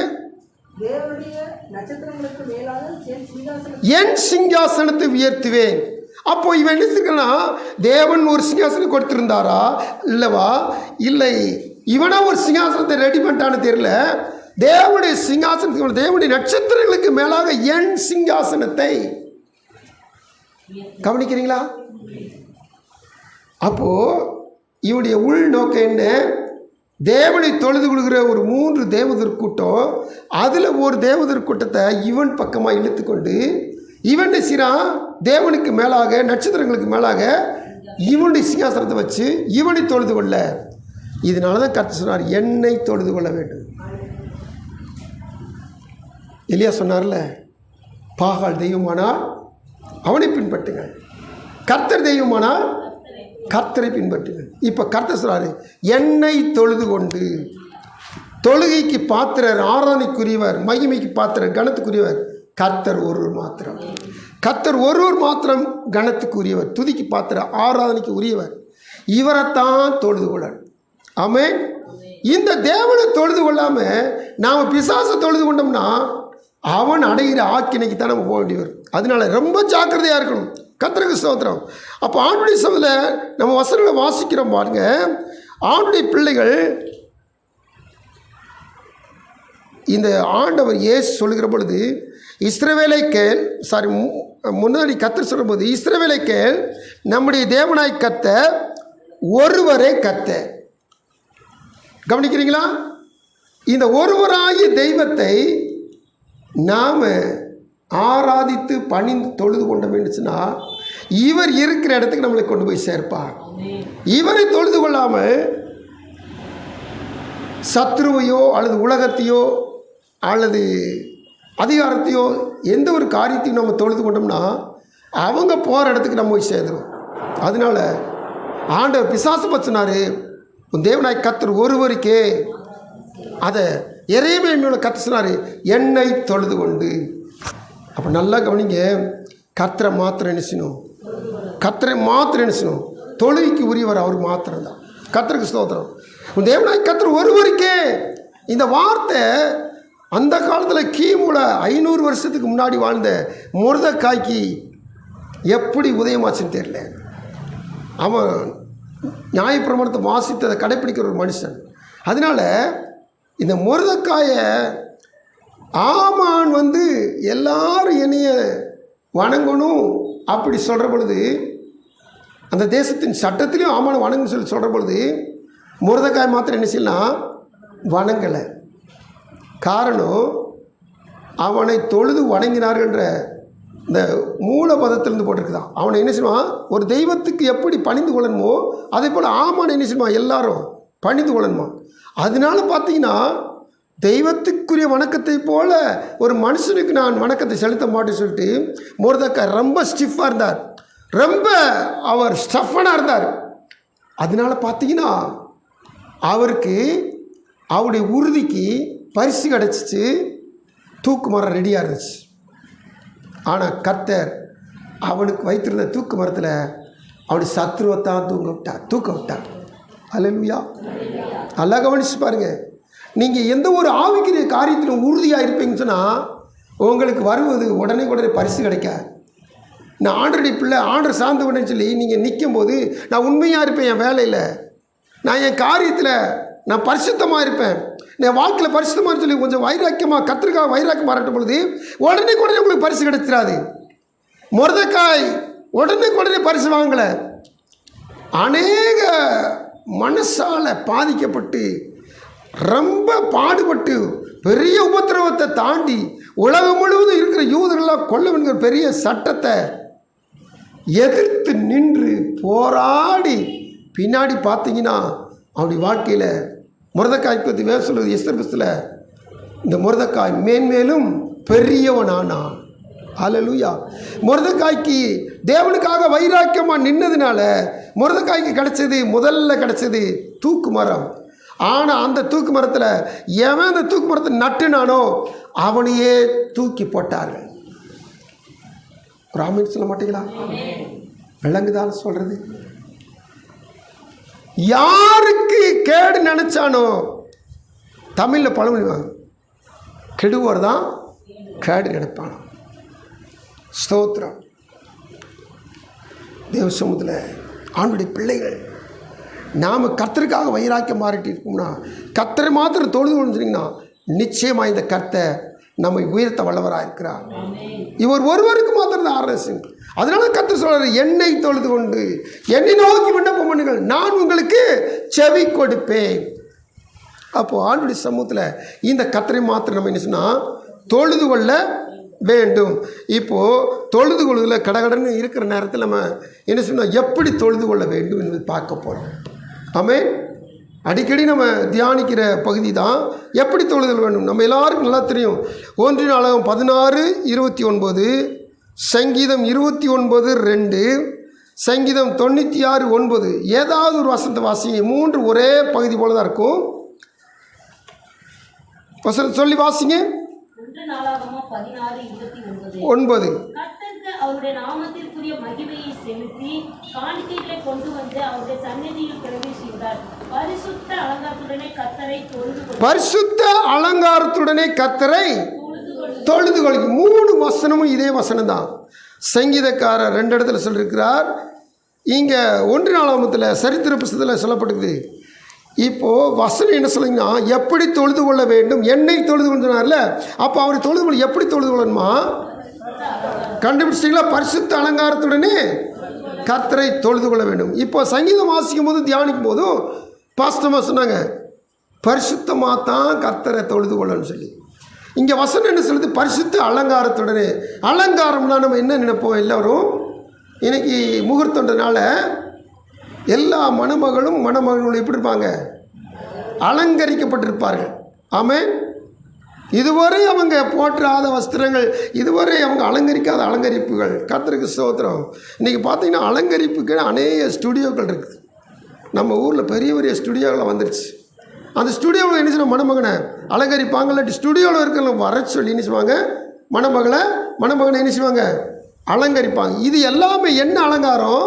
தேவனுடைய நட்சத்திரங்களுக்கு மேலாக என் சிங்காசனத்தை உயர்த்துவேன். அப்போ இவன் என்ன செய்யறா, தேவன் ஒரு சிங்காசனம் கொடுத்திருந்தாரா இல்லவா, இல்லை இவனா ஒரு சிங்காசனத்தை ரெடி பண்ணிட்டான்னு தெரியல. தேவனுடைய சிங்காசனத்துக்கு, தேவனுடைய நட்சத்திரங்களுக்கு மேலாக என் சிங்காசனத்தை, கவனிக்கிறீங்களா? அப்போ இவனுடைய உள் நோக்கம் என்ன? தேவனை தொழுது கொள்கிற ஒரு 3 தேவதூர் கூட்டம், அதில் ஒரு தேவதூர் கூட்டத்தை இவன் பக்கமாக இழுத்து கொண்டு இவன் செய்கிறான், தேவனுக்கு மேலாக நட்சத்திரங்களுக்கு மேலாக இவனுடைய சிங்காசனத்தை வச்சு இவனை தொழுது கொள்ள. இதனால தான் கர்த்தர் சொன்னார், என்னை தொழுது கொள்ள வேண்டும். எலியா சொன்னார்ல, பாகால் தெய்வமானால் அவனை பின்பற்றுங்கள், கர்த்தர் தெய்வமானால் கர்த்தரை பின்பற்றுங்கள். இப்போ கர்த்தர் சொல்றாரு, என்னை தொழுது கொண்டு. தொழுகைக்கு பாத்திரர், ஆராதனைக்குரியவர், மகிமைக்கு பாத்திரர், கனத்துக்குரியவர் கர்த்தர் ஒருவர் மாத்திரம். கர்த்தர் ஒருவர் மாத்திரம் கனத்துக்குரியவர், துதிக்கு பாத்திர, ஆராதனைக்கு உரியவர். இவரைத்தான் தொழுது கொள்ளணும். ஆமென். இந்த தேவனை தொழுது கொள்ளாமல் நாம் பிசாசை தொழுது கொண்டோம்னா அவன் அடைகிற ஆக்கினைக்கு தான் நம்ம போக வேண்டி வரும். அதனால ரொம்ப ஜாக்கிரதையாக இருக்கணும். கர்த்தருக்கு ஸ்தோத்திரம். அப்போ ஆண்டுடைய சபையில் நம்ம வசனங்களை வாசிக்கிறோம் பாருங்க. ஆண்டுடைய பிள்ளைகள் இந்த ஆண்டவர் இயேசு சொல்லுகிற பொழுது, இஸ்ரவேலை கேள், முன்னாடி கர்த்தர் சொல்லும்போது, இஸ்ரவேலை கேள், நம்முடைய தேவனாய் கர்த்தர் ஒருவரே கர்த்தர். கவனிக்கிறீங்களா? இந்த ஒருவராகிய தெய்வத்தை நாம் ஆராதித்து பணிந்து தொழுது கொண்டோம் என்றுச்சுன்னா இவர் இருக்கிற இடத்துக்கு நம்மளை கொண்டு போய் சேர்ப்பார். இவரை தொழுது கொள்ளாமல் சத்ருவையோ அல்லது உலகத்தையோ அல்லது அதிகாரத்தையோ எந்த ஒரு காரியத்தையும் நம்ம தொழுது கொண்டோம்னா அவங்க போகிற இடத்துக்கு நம்ம போய் சேர்ந்துடும். அதனால ஆண்டவர் பிசாசு பற்றி சொன்னார், உன் தேவனாய் கர்த்தர் ஒருவருக்கே. அதை எரேமியா கர்த்தர் சொன்னார், என்னை தொழுது கொண்டு. அப்போ நல்லா கவனிங்க, கர்த்தரை மாத்திரம் நினைச்சணும், கர்த்தரை மாத்திரம் நினைச்சணும். தொழுகைக்கு உரியவர் அவர் மாத்திரம் தான். கர்த்தருக்கு ஸ்தோத்திரம். உன் தேவனாய் கர்த்தர் ஒருவருக்கே. இந்த வார்த்தை அந்த காலத்தில் கிமுல 500 வருஷத்துக்கு முன்னாடி வாழ்ந்த மொர்தெகாய்க்கு எப்படி உதயமாச்சுன்னு தெரியல. அவன் நியாயப்பிரமாணத்தை வாசித்ததை கடைப்பிடிக்கிற ஒரு மனுஷன். அதனால் இந்த மொர்தெகாயை ஆமான் எல்லாரும் என்னைய வணங்கணும் அப்படி சொல்கிற பொழுது, அந்த தேசத்தின் சட்டத்திலையும் ஆமான வணங்கன்னு சொல்லி சொல்கிற பொழுது மொர்தெகாய் மாத்திரம் என்ன செய்யலாம், வணங்கலை. காரணம், அவனை தொழுது வணங்கினார்ன்ற இந்த மூல பதத்திலிருந்து போட்டிருக்குதான். அவனை என்ன செய்வான், ஒரு தெய்வத்துக்கு எப்படி பணிந்து கொள்ளணுமோ அதே போல் ஆமான என்ன செய்வான், எல்லாரும் பணிந்து கொள்ளணுமா. அதனால பார்த்தீங்கன்னா தெய்வத்துக்குரிய வணக்கத்தை போல ஒரு மனுஷனுக்கு நான் வணக்கத்தை செலுத்த மாட்டேன்னு சொல்லிட்டு மொர்தெகாய் ரொம்ப ஸ்டிஃபாக இருந்தார், ரொம்ப அவர் ஸ்டஃபனாக இருந்தார். அதனால பார்த்தீங்கன்னா அவருக்கு அவருடைய உறுதிக்கு பரிசு கிடச்சிச்சு, தூக்கு மரம் ரெடியாக இருந்துச்சு. ஆனால் கர்த்தர் அவனுக்கு வைத்திருந்த தூக்கு மரத்தில் அவனுடைய சத்ருவைத்தான் தூக்க விட்டார். அல்லேலூயா. நல்லா கவனிச்சு பாருங்க. நீங்கள் எந்த ஒரு ஆவிக்குரிய காரியத்திலும் உறுதியாக இருப்பீங்கன்னு சொன்னால் உங்களுக்கு வருவது உடனே பரிசு கிடைக்காது. நான் ஆண்டருடைய பிள்ளை, ஆண்டர் சார்ந்த உடனே சொல்லி நீங்கள் நிற்கும் போது நான் உண்மையாக இருப்பேன், என் வேலையில், நான் என் காரியத்தில் நான் பரிசுத்தமாக இருப்பேன், என் வாழ்க்கையில் பரிசுத்தமாக சொல்லி கொஞ்சம் வைராக்கியமாக கத்திரிக்காய் வைராக்கியமாக மாறட்டும் பொழுது உடனே உங்களுக்கு பரிசு கிடைச்சிடாது. மொர்தெகாய் உடனே பரிசு வாங்கலை. அநேக மனசால் பாதிக்கப்பட்டு ரொம்ப பாடுபட்டு பெரிய உபத்திரவத்தை தாண்டி உலகம் முழுவதும் இருக்கிற யூதர்களெல்லாம் கொல்ல வேண்டிய பெரிய சட்டத்தை எதிர்த்து நின்று போராடி பின்னாடி பார்த்தீங்கன்னா அவருடைய வாழ்க்கையில் மொர்தெகாய் பற்றி வேற சொல்லுவது எஸ்தர் புஸ்தகத்தில், இந்த மொர்தெகாய் மேன்மேலும் பெரியவனானான். அல்லேலூயா. மொர்தெகாய்க்கு தேவனுக்காக வைராக்கியமாக நின்னதுனால மொர்தெகாய்க்கு முதல்ல கிடைச்சது தூக்கு மரம். ஆனால் அந்த தூக்கு மரத்தில் எவன் அந்த தூக்கு மரத்தை நட்டுனானோ அவனையே தூக்கி போட்டார்கள். கிராமின்னு சொல்ல மாட்டீங்களா? விளங்குதான் சொல்கிறது. யாருக்கு கேடு நினைச்சானோ, தமிழில் பழமொழி வாங்க, கெடுவோர் தான் கேடு நினைப்பான். ஸ்தோத்திரம். தேவ சமூகத்தில் ஆண்டுடைய பிள்ளைகள் நாம் கர்த்தருக்காக வைராக்கியம் மாறிட்டு இருக்கோம்னா, கர்த்தரை மாத்திரம் தொழுது கொண்டு சொன்னீங்கன்னா நிச்சயமாக இந்த கர்த்தர் நம்மை உயர்த்த வல்லவராக இருக்கிறார். இவர் ஒருவருக்கு மாத்திரம் தான் ஆராய்ச்சி. அதனால கர்த்தர் சொல்றாரு, என்னை தொழுது கொண்டு என்னை நோக்கி விண்ணப்பம் பண்ணுங்கள், நான் உங்களுக்கு செவி கொடுப்பேன். அப்போது ஆண்டுடைய சமூகத்தில் இந்த கர்த்தரை மாத்திரம் நம்ம என்ன சொன்னால் தொழுது கொள்ள வேண்டும். இப்போது தொழுது கொள்வதில் கடகடன்னு இருக்கிற நேரத்தில் நம்ம என்ன சொன்னால் எப்படி தொழுது கொள்ள வேண்டும் என்பது பார்க்க போகிறோம். ஆமென். அடிக்கடி நம்ம தியானிக்கிற பகுதி தான் எப்படி தொழுதல் வேண்டும். நம்ம எல்லாருக்கும் நல்லா தெரியும். 1 நாளாகமம் 16:29, சங்கீதம் 29:2, சங்கீதம் 96:9. ஏதாவது ஒரு வசனத்தை வாசிங்க. 3 ஒரே பகுதி போல தான் இருக்கும். வசனம் சொல்லி வாசிங்க. 1 நாளாகமம் 16:29. 9. கர்த்தருக்கு அவருடைய நாமத்திற்குரிய மகிமையை செலுத்தி காணிக்கைகளை கொண்டு வந்து அவருடைய சந்நிதியில் பிரவேசித்தார். பரிசுத்த அலங்காரத்துடனே கர்த்தரை தொழுது கொண்டார். பரிசுத்த அலங்காரத்துடனே கர்த்தரை தொழுது கொள்ளுங்க. 3 வசனமும் இதே வசனம் தான். சங்கீதக்காரர் 2 இடத்துல சொல்லியிருக்கிறார். இங்கே 1 நாளாகமத்தில் சரித்திர புஸ்தகத்தில் சொல்லப்பட்டிருக்குது. இப்போது வசனம் என்ன சொல்லுங்கன்னா, எப்படி தொழுது கொள்ள வேண்டும், என்னை தொழுது கொண்டு சொன்னார்ல, அப்போ அவரை தொழுது கொள்ள எப்படி தொழுது கொள்ளணுமா கண்டுபிடிச்சிட்டிங்களா? பரிசுத்த அலங்காரத்துடனே கர்த்தரை தொழுது கொள்ள வேண்டும். இப்போ சங்கீதம் வாசிக்கும் போது தியானிக்கும் போதும் பாஸ்டமாக சொன்னாங்க, பரிசுத்தமாக தான் கர்த்தரை தொழுது கொள்ளணும்னு சொல்லி. இங்கே வசனம் என்ன சொல்லுது? பரிசுத்த அலங்காரத்துடனே. அலங்காரம்னா நம்ம என்ன நினைப்போம்? எல்லோரும் இன்னைக்கு முகூர்த்தன்றனால எல்லா மணமகளும் மணமகளும் எப்படி இருப்பாங்க? அலங்கரிக்கப்பட்டிருப்பார்கள். ஆமென். இதுவரை அவங்க போற்றாத வஸ்திரங்கள், இதுவரை அவங்க அலங்கரிக்காத அலங்கரிப்புகள். கர்த்தருக்கு ஸ்தோத்திரம். இன்றைக்கி பார்த்தீங்கன்னா அலங்கரிப்புக்கு அநேக ஸ்டுடியோக்கள் இருக்குது. நம்ம ஊரில் பெரிய பெரிய ஸ்டுடியோவில் வந்துருச்சு. அந்த ஸ்டுடியோவில் என்ன செய்யணும்? மணமகனை அலங்கரிப்பாங்க. இல்லாட்டி ஸ்டுடியோவில் இருக்கிறவங்க வர சொல்லி என்ன செய்வாங்க? மணமகனை என்ன செய்வாங்க? அலங்கரிப்பாங்க. இது எல்லாமே என்ன அலங்காரம்?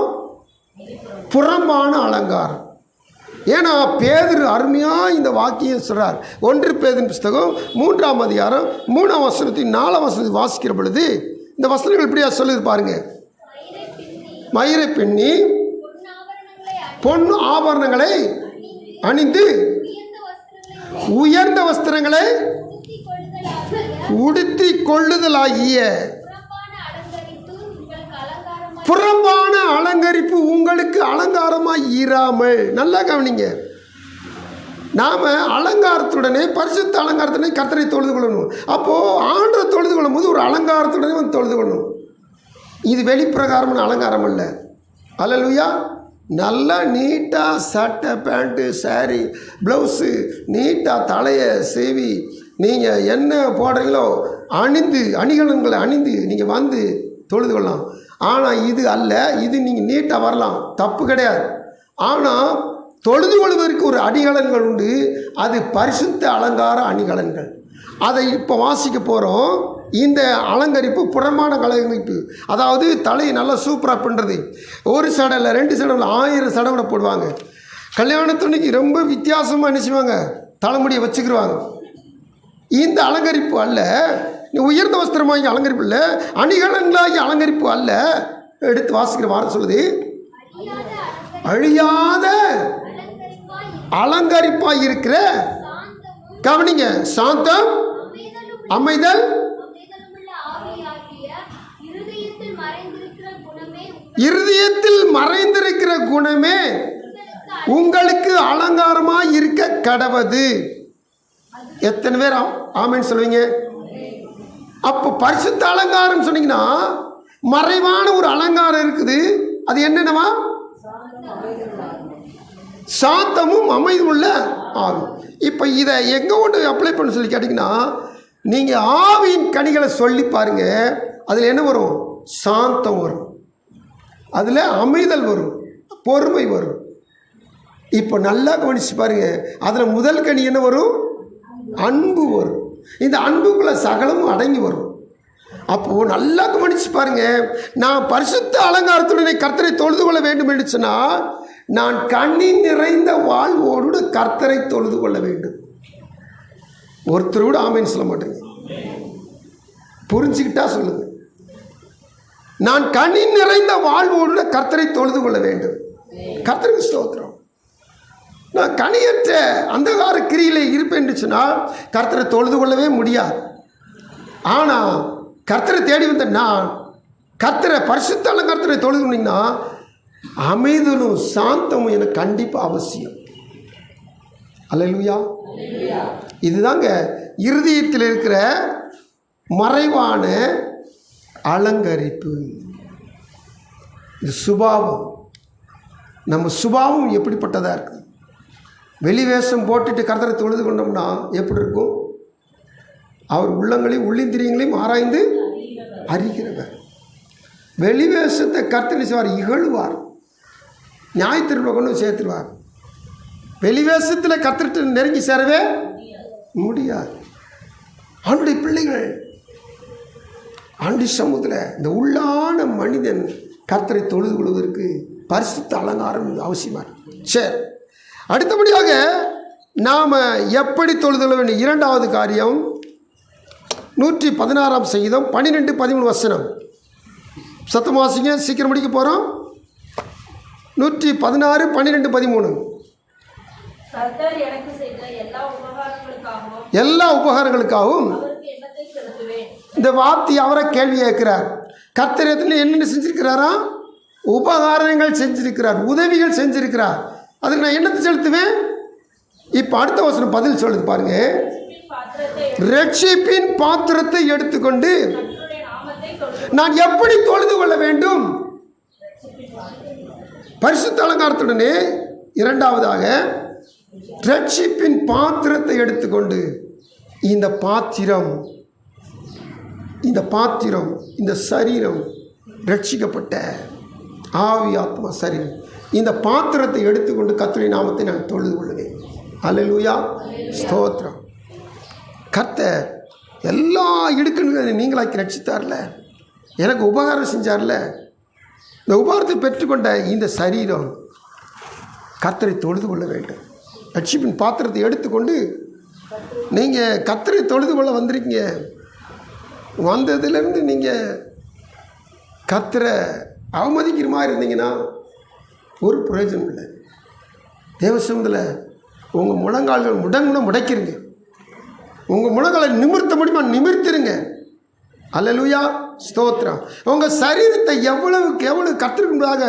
புறம்பான அலங்காரம். ஏன்னா பேதுரு அருமையாக இந்த வாக்கியம் சொல்கிறார். 1 பேதுரு புஸ்தகம் 3ஆம் அதிகாரம் 3ஆம் வசனத்தின் 4ஆம் வசனத்தை வாசிக்கிற பொழுது இந்த வசனங்கள் இப்படியா சொல்லுது பாருங்க. மயிரை பின்னி பொன் ஆபரணங்களை அணிந்து உயர்ந்த வஸ்திரங்களை உடுத்தி கொள்ளுதலாகிய புறம்பான அலங்கரிப்பு உங்களுக்கு அலங்காரமாக இராமல். நல்லா கவனிங்க. நாம் அலங்காரத்துடனே பரிசுத்த அலங்காரத்துடனே கர்த்தரை தொழுது கொள்ளணும். அப்போது ஆண்டரை தொழுது கொள்ளும் போது ஒரு அலங்காரத்துடனே வந்து தொழுது கொள்ளணும். இது வெளிப்பிரகாரமான அலங்காரம் அல்ல. அல்லேலூயா. நல்லா நீட்டாக சட்டை பேண்ட்டு சாரி ப்ளவுஸு நீட்டாக தலையை சேவி நீங்கள் என்ன போடுறீங்களோ அணிகலன்களை அணிந்து நீங்கள் வந்து தொழுது கொள்ளலாம். ஆனால் இது அல்ல. இது நீங்கள் நீட்டாக வரலாம், தப்பு கிடையாது. ஆனால் தொழுது கொள்வதற்கு ஒரு அணிகலன்கள் உண்டு. அது பரிசுத்த அலங்கார அணிகலன்கள். அதை இப்போ வாசிக்க போகிறோம். இந்த அலங்கரிப்பு புறமான அலங்கரிப்பு. அதாவது தலையை நல்லா சூப்பராக பண்ணுறது. ஒரு சடையில் 2 சடையில் 1000 சடை கூட போடுவாங்க. கல்யாணத்துணைக்கு ரொம்ப வித்தியாசமாக நினைச்சுவாங்க, தலைமுடியை வச்சுக்கிடுவாங்க. இந்த அலங்கரிப்பு அல்ல. உயர்ந்த வஸ்திரமாகி அலங்கரிப்பு இல்லை, அணிகலன்களாகி அலங்கரிப்பு அல்ல. எடுத்து வாசிக்கிற வார்த்தை சொல்லுது, அழியாத அலங்கரிப்பாக இருக்கிற, கவனிங்க, சாந்தம் அமைதல் இருதயத்தில் மறைந்திருக்கிற குணமே உங்களுக்கு அலங்காரமாக இருக்க கடவது. எத்தனை பேர் ஆமென் சொல்லுவீங்க? அப்போ பரிசுத்த அலங்காரம் சொன்னீங்கன்னா மறைவான ஒரு அலங்காரம் இருக்குது. அது என்னென்னவா? சாந்தமும் அமைதியும் உள்ள ஆவி. இப்போ இதை எங்கே கொண்டு அப்ளை பண்ண சொல்லி கேட்டிங்கன்னா, நீங்கள் ஆவியின் கனிகளை சொல்லி பாருங்கள். அதில் என்ன வரும்? சாந்தம் வரும், அதில் அமைதல் வரும், பொறுமை வரும். இப்போ நல்லா கவனிச்சு பாருங்கள். அதில் முதல் கனி என்ன வரும்? அன்பு வரும். இந்த அன்புக்குள்ள சகலமும் அடங்கி வரும். அப்போது நல்லா கவனிச்சு பாருங்கள். நான் பரிசுத்த அலங்காரத்துடனே கர்த்தரை தொழுது கொள்ள வேண்டும் என்று சொன்னால், நான் கண்ணீர் நிறைந்த வாழ்வோடு கர்த்தரை தொழுது கொள்ள வேண்டும். ஒருத்தர் கூட ஆமேன்னு சொல்ல மாட்டேங்க. புரிஞ்சுக்கிட்டா சொல்லுங்க. நான் கனி நிறைந்த வாழ்வோடு கர்த்தரை தொழுது கொள்ள வேண்டும். கர்த்தருக்கு ஸ்தோத்திரம். நான் கனியற்ற அந்தகார கிரியிலே இருப்பேன் என்று சொன்னால் கர்த்தரை தொழுது கொள்ளவே முடியாது. ஆனால் கர்த்தரை தேடி வந்த நான் கர்த்தரை பரிசுத்த அலங்காரத்தை தொழுது கொண்டீங்கன்னா அமைதலும் சாந்தமும் எனக்கு கண்டிப்பாக அவசியம். அல்லேலூயா. இதுதாங்க இருதயத்தில் இருக்கிற மறைவான அலங்கரிப்பு. இது சுபாவம். நம்ம சுபாவம் எப்படிப்பட்டதாக இருக்குது? வெளிவேஷம் போட்டுட்டு கர்த்தரை தொழுது கொண்டோம்னா எப்படி இருக்கும்? அவர் உள்ளங்களையும் உள்ளிந்திரியங்களையும் ஆராய்ந்து அறிகிறவர். வெளிவேஷத்தை கர்த்தர் செய்வார், இகழுவார், நியாயத்தீர்ப்பை கொண்டு சேர்த்துருவார். வெளிவேஷத்தில் கர்த்தர்கிட்ட நெருங்கி சேரவே முடியாது. அவனுடைய பிள்ளைகள் ஆண்டு சமூகத்தில் இந்த உள்ளான மனிதன் கர்த்தரை தொழுது கொள்வதற்கு பரிசுத்த அலங்காரம் அவசியமாக இருக்கு. சரி, அடுத்தபடியாக நாம் எப்படி தொழுது கொள்ள வேண்டும்? இரண்டாவது காரியம் 116 சங்கீதம் 12-13 வசனம். சத்தம் வாசிங்க, சீக்கிரம் முடிக்க போகிறோம். 116 12 13. கர்த்தர் எனக்கு செய்த எல்லா உபகாரங்களுக்காகவும் இந்த வார்த்தை அவரை கேள்வி கேட்கிறார். கர்த்தர் என்னென்ன செஞ்சிருக்கிறாரா? உபகாரங்கள் செஞ்சிருக்கிறார், உதவிகள் செஞ்சிருக்கிறார். அதுக்கு நான் என்னத்தை செலுத்துவேன்? இப்போ அடுத்த வசனம் பதில் சொல்லுது பாருங்க. ரட்சிப்பின் பாத்திரத்தை எடுத்துக்கொண்டு நான் எப்படி தொழுது கொள்ள வேண்டும்? பரிசுத்த அலங்காரத்துடனே இரண்டாவதாக ரட்சிப்பின் பாத்திரத்தை எடுத்துக்கொண்டு இந்த பாத்திரம் இந்த சரீரம் ரட்சிக்கப்பட்ட ஆவி ஆத்மா சரீரம், இந்த பாத்திரத்தை எடுத்துக்கொண்டு கர்த்தருடைய நாமத்தை நான் தொழுது கொள்வேன். அல்லேலூயா, ஸ்தோத்திரம். கர்த்தர் எல்லா இடுக்கண்களையும் நீங்களாக்கி ரட்சித்தார்ல, எனக்கு உபகாரம் செஞ்சார்ல. இந்த உபகாரத்தை பெற்றுக்கொண்ட இந்த சரீரம் கர்த்தரை தொழுது கொள்ள வேண்டும். ரட்சிப்பின் பாத்திரத்தை எடுத்துக்கொண்டு நீங்கள் கர்த்தரை தொழுது கொள்ள வந்திருக்கீங்க. வந்ததுலேருந்து நீங்கள் கர்த்தரை அவமதிக்கிற மாதிரி இருந்தீங்கன்னா ஒரு பிரயோஜனம் இல்லை. தேவசமத்தில் உங்கள் முழங்கால்கள் முடக்கிறீங்க. உங்கள் முழங்காலை நிமிர்த்த முடியுமா நிமிர்த்திருங்க. அல்லேலூயா, ஸ்தோத்திரம். உங்கள் சரீரத்தை எவ்வளவுக்கு எவ்வளவு கர்த்தருக்கும்படியாக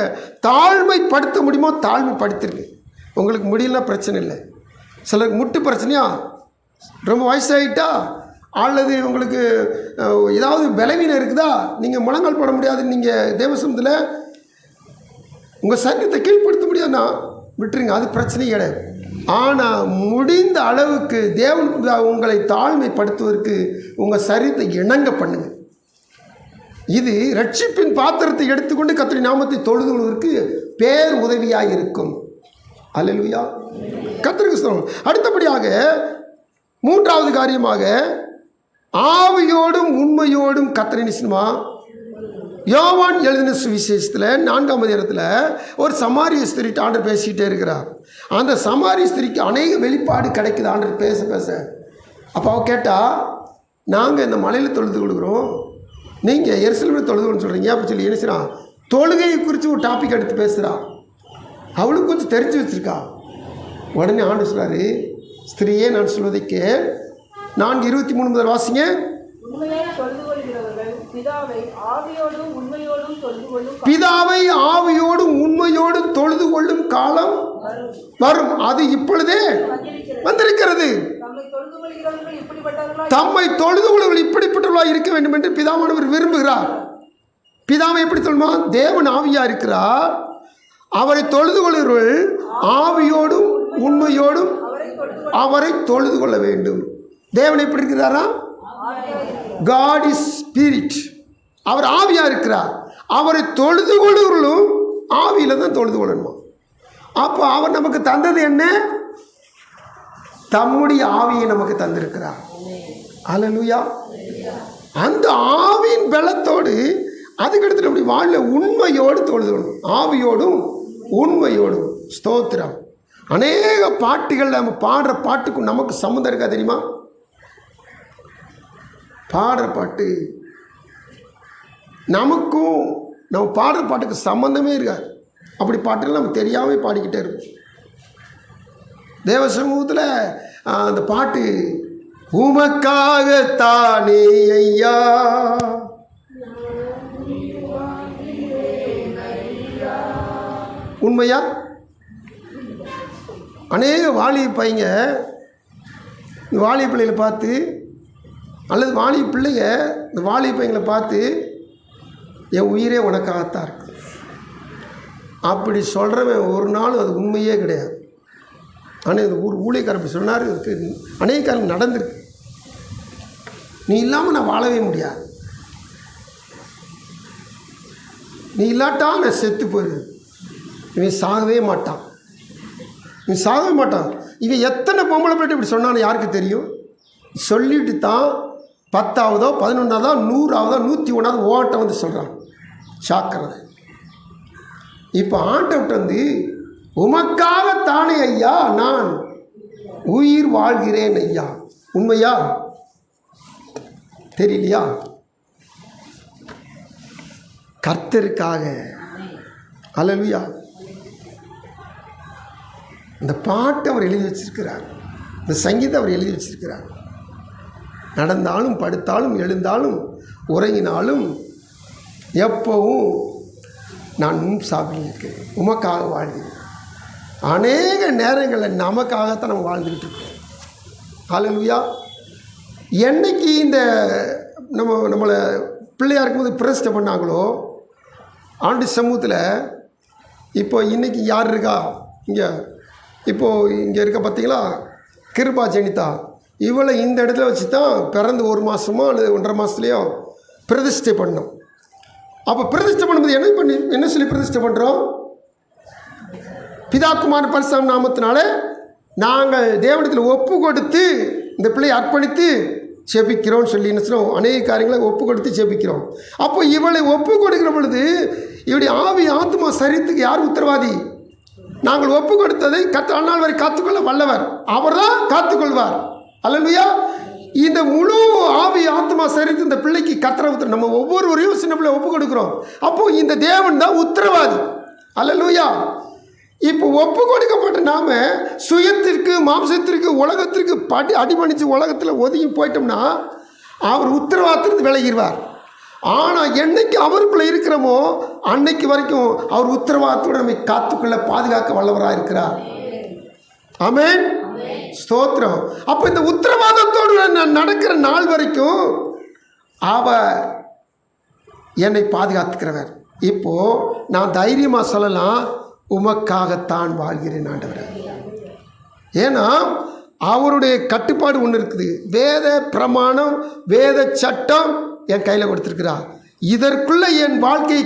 தாழ்மைப்படுத்த முடியுமோ தாழ்மைப்படுத்திருங்க. உங்களுக்கு முடியலன்னா பிரச்சனை இல்லை. சிலருக்கு முட்டு பிரச்சனையா, ரொம்ப வயசாகிட்டா, அல்லது உங்களுக்கு ஏதாவது பலவீனம் இருக்குதா, நீங்கள் முழங்கால் போட முடியாது, நீங்கள் தேவசமத்தில் உங்கள் சரீரத்தை கீழ்ப்படுத்த முடியாதுன்னா விட்டுருங்க, அது பிரச்சனையே கிடையாது. ஆனால் முடிந்த அளவுக்கு தேவனுக்கு உங்களை தாழ்மைப்படுத்துவதற்கு உங்கள் சரீரத்தை இணங்க பண்ணுங்க. இது ரட்சிப்பின் பாத்திரத்தை எடுத்துக்கொண்டு கர்த்தருடைய நாமத்தை தொழுது கொள்வதற்கு பேர் உதவியாக இருக்கும். அல்லேலூயா, கர்த்தருக்கு ஸ்தோத்திரம். அடுத்தபடியாக மூன்றாவது காரியமாக ஆவியோடும் உண்மையோடும் கர்த்தரை நிச்சயமா யோவான் எழுதின சுவிசேஷத்தில் 4ஆம் அதிகாரத்தில் ஒரு சமாரிய ஸ்திரிட்டு ஆண்டவர் பேசிக்கிட்டே இருக்கிறார். அந்த சமாரிய ஸ்திரிக்கு அநேக வெளிப்பாடு கிடைக்குது ஆண்டவர் பேச பேச. அப்போ அவ கேட்டால், நாங்கள் இந்த மலையில் தொழுது கொள்கிறோம், நீங்கள் எருசலேமில் தொழுது கொள்ளுன்னு சொல்கிறீங்க அப்படி சொல்லி என்ன செய்கிறான், தொழுகையை குறித்து ஒரு டாபிக் எடுத்து பேசுகிறான். அவளுக்கு கொஞ்சம் தெரிஞ்சு வச்சுருக்கா. உடனே ஆண்டவர் சொல்கிறாரு, ஸ்திரியே நான் சொல்வதை கேள். 4:23 முதல் வாசிங்க. பிதாவை ஆவியோடும் உண்மையோடும் தொழுது கொள்ளும் காலம் வரும், அது இப்பொழுதே வந்திருக்கிறது. தம்மை தொழுது கொள்ளுங்கள் இப்படிப்பட்டவர்களாக இருக்க வேண்டும் என்று பிதாவானவர் விரும்புகிறார். பிதாவை எப்படி சொல்லுமா? தேவன் ஆவியா இருக்கிறார். அவரை தொழுது கொள்கிறவர்கள் ஆவியோடும் உண்மையோடும் அவரை தொழுது கொள்ள வேண்டும். தேவன் எப்படி இருக்கிறாரா? God is spirit. அவர் ஆவியா இருக்கிறார். அவரை தொழுது கொள்ளுவர்களும் ஆவியில் தான் தொழுது கொள்ளணுமா. அப்போ அவர் நமக்கு தந்தது என்ன? தம்முடைய ஆவியை நமக்கு தந்திருக்கிறார். அல்லேலூயா. அந்த ஆவியின் பலத்தோடு அதுக்கடுத்து அப்படி வாழ உண்மையோடு தொழுது கொள்ளணும். ஆவியோடும் உண்மையோடும். ஸ்தோத்திரம். அநேக பாட்டுகள் நம்ம பாடுற பாட்டுக்கும் நமக்கு சம்மந்தம் இருக்கா தெரியுமா? பாடுற பாட்டு நமக்கும் நம்ம பாடுற பாட்டுக்கு சம்மந்தமே இருக்காது. அப்படி பாட்டுகள் நம்ம தெரியாமல் பாடிக்கிட்டே இருப்போம். தேவ சமூகத்தில் அந்த பாட்டு உமக்காகத்தானே ஐயா, உண்மையா? அநேக வாலிப பையங்க இந்த வாலிப பிள்ளைகளை பார்த்து, அல்லது வாலிப பிள்ளைங்க இந்த வாலிப பையங்களை பார்த்து, என் உயிரே உனக்காகத்தான் இருக்கு அப்படி சொல்கிறவன் ஒரு நாள் அது உண்மையே கிடையாது. ஆனால் இந்த ஊழியக்காரர் அப்படி சொன்னார். இதுக்கு அநேக காலம் நடந்திருக்கு. நீ இல்லாமல் நான் வாழவே முடியாது, நீ இல்லாட்டா நான் செத்து போயிடுவேன். இவன் சாகவே மாட்டான், இவன் சாகவே மாட்டான். இவன் எத்தனை பொம்பளை பிள்ளை இப்படி சொன்னான்னு யாருக்கு தெரியும்? சொல்லிட்டு தான் 10ஆவதோ 11ஆவதோ 100ஆவதோ 101ஆவது ஓட்ட வந்து சொல்கிறான். சாக்கிறத இப்போ ஆண்டவர்கிட்ட வந்து உமக்காகத்தானே ஐயா நான் உயிர் வாழ்கிறேன் ஐயா, உண்மையா? தெரியலையா? கர்த்தருக்காக. அல்லேலூயா. இந்த பாட்டு அவர் எழுதி வச்சிருக்கிறார், இந்த சங்கீதம் அவர் எழுதி வச்சிருக்கிறார். நடந்தாலும் படுத்தாலும் எழுந்தாலும் உறங்கினாலும் எப்பவும் நான் சாப்பிட்டு இருக்கிறேன், உமக்காக வாழ்கிறேன். அநேக நேரங்களில் நமக்காகத்தான் நம்ம வாழ்ந்துக்கிட்டு இருக்கோம். அல்லேலூயா. என்னைக்கு இந்த நம்மளை பிள்ளையாக இருக்கும்போது பிரதிஷ்டை பண்ணாங்களோ ஆண்டு சமூகத்தில், இப்போ இன்றைக்கி யார் இருக்கா இங்கே? இப்போது இங்கே இருக்க பார்த்தீங்களா, கிருபா ஜெனிதா, இவளை இந்த இடத்துல வச்சு தான் பிறந்து 1 மாதமோ அல்லது 1.5 மாதத்துலேயோ பிரதிஷ்டை பண்ணோம். அப்போ பிரதிஷ்டை பண்ணும்போது என்ன சொல்லி பிரதிஷ்டை பண்ணுறோம்? பிதா குமாரன் பரிசுத்த நாமத்தினால நாங்கள் தேவனிடத்தில் ஒப்பு கொடுத்து இந்த பிள்ளையை அர்ப்பணித்து செபிக்கிறோம்னு சொல்லி என்ன சொல்லுவோம்? அநேக காரியங்களை ஒப்பு கொடுத்து செபிக்கிறோம். அப்போ இவளை ஒப்பு கொடுக்கிற பொழுது இவருடைய ஆவி ஆத்மா சரீரத்துக்கு யார் உத்தரவாதி? நாங்கள் ஒப்பு கொடுத்ததை கர்த்தர் நாள் வரை காத்துக்கொள்ள வல்லவர், அவர் தான் காத்துக்கொள்வார். அல்லேலூயா. இந்த முழு ஆவி ஆத்மா சரீரத்து இந்த பிள்ளைக்கு கர்த்தர் உத்தரவு. நம்ம ஒவ்வொருவரையும் சின்ன பிள்ளை ஒப்பு கொடுக்குறோம். அப்போது இந்த தேவன் தான் உத்தரவாதி. அல்லேலூயா. இப்போ ஒப்பு கொடுக்கப்பட்ட நாம சுயத்திற்கு மாம்சத்திற்கு உலகத்திற்கு அடிபணிச்சு உலகத்தில் ஒதுங்கி போயிட்டோம்னா அவர் உத்தரவாதத்திலிருந்து விலகிடுவார். ஆனால் என்னைக்கு அவருக்குள்ளே இருக்கிறோமோ அன்னைக்கு வரைக்கும் அவர் உத்தரவாதத்தோடு நம்மை காத்துக்குள்ள பாதுகாக்க வல்லவராக இருக்கிறார். ஆமென், ஸ்தோத்திரம். அப்போ இந்த உத்தரவாதத்தோடு நான் நடக்கிற நாள் வரைக்கும் அவர் என்னை பாதுகாத்துக்கிறவர். இப்போது நான் தைரியமாக சொல்லலாம், உமக்காகத்தான் வாழ்கிறேன் ஆண்டவரே. ஏன்னா அவருடைய கட்டுப்பாடு ஒன்று இருக்குது. வேத பிரமாணம், வேத சட்டம் என் கையில் கொடுத்துருக்கிறார். இதற்குள்ளே என் வாழ்க்கையை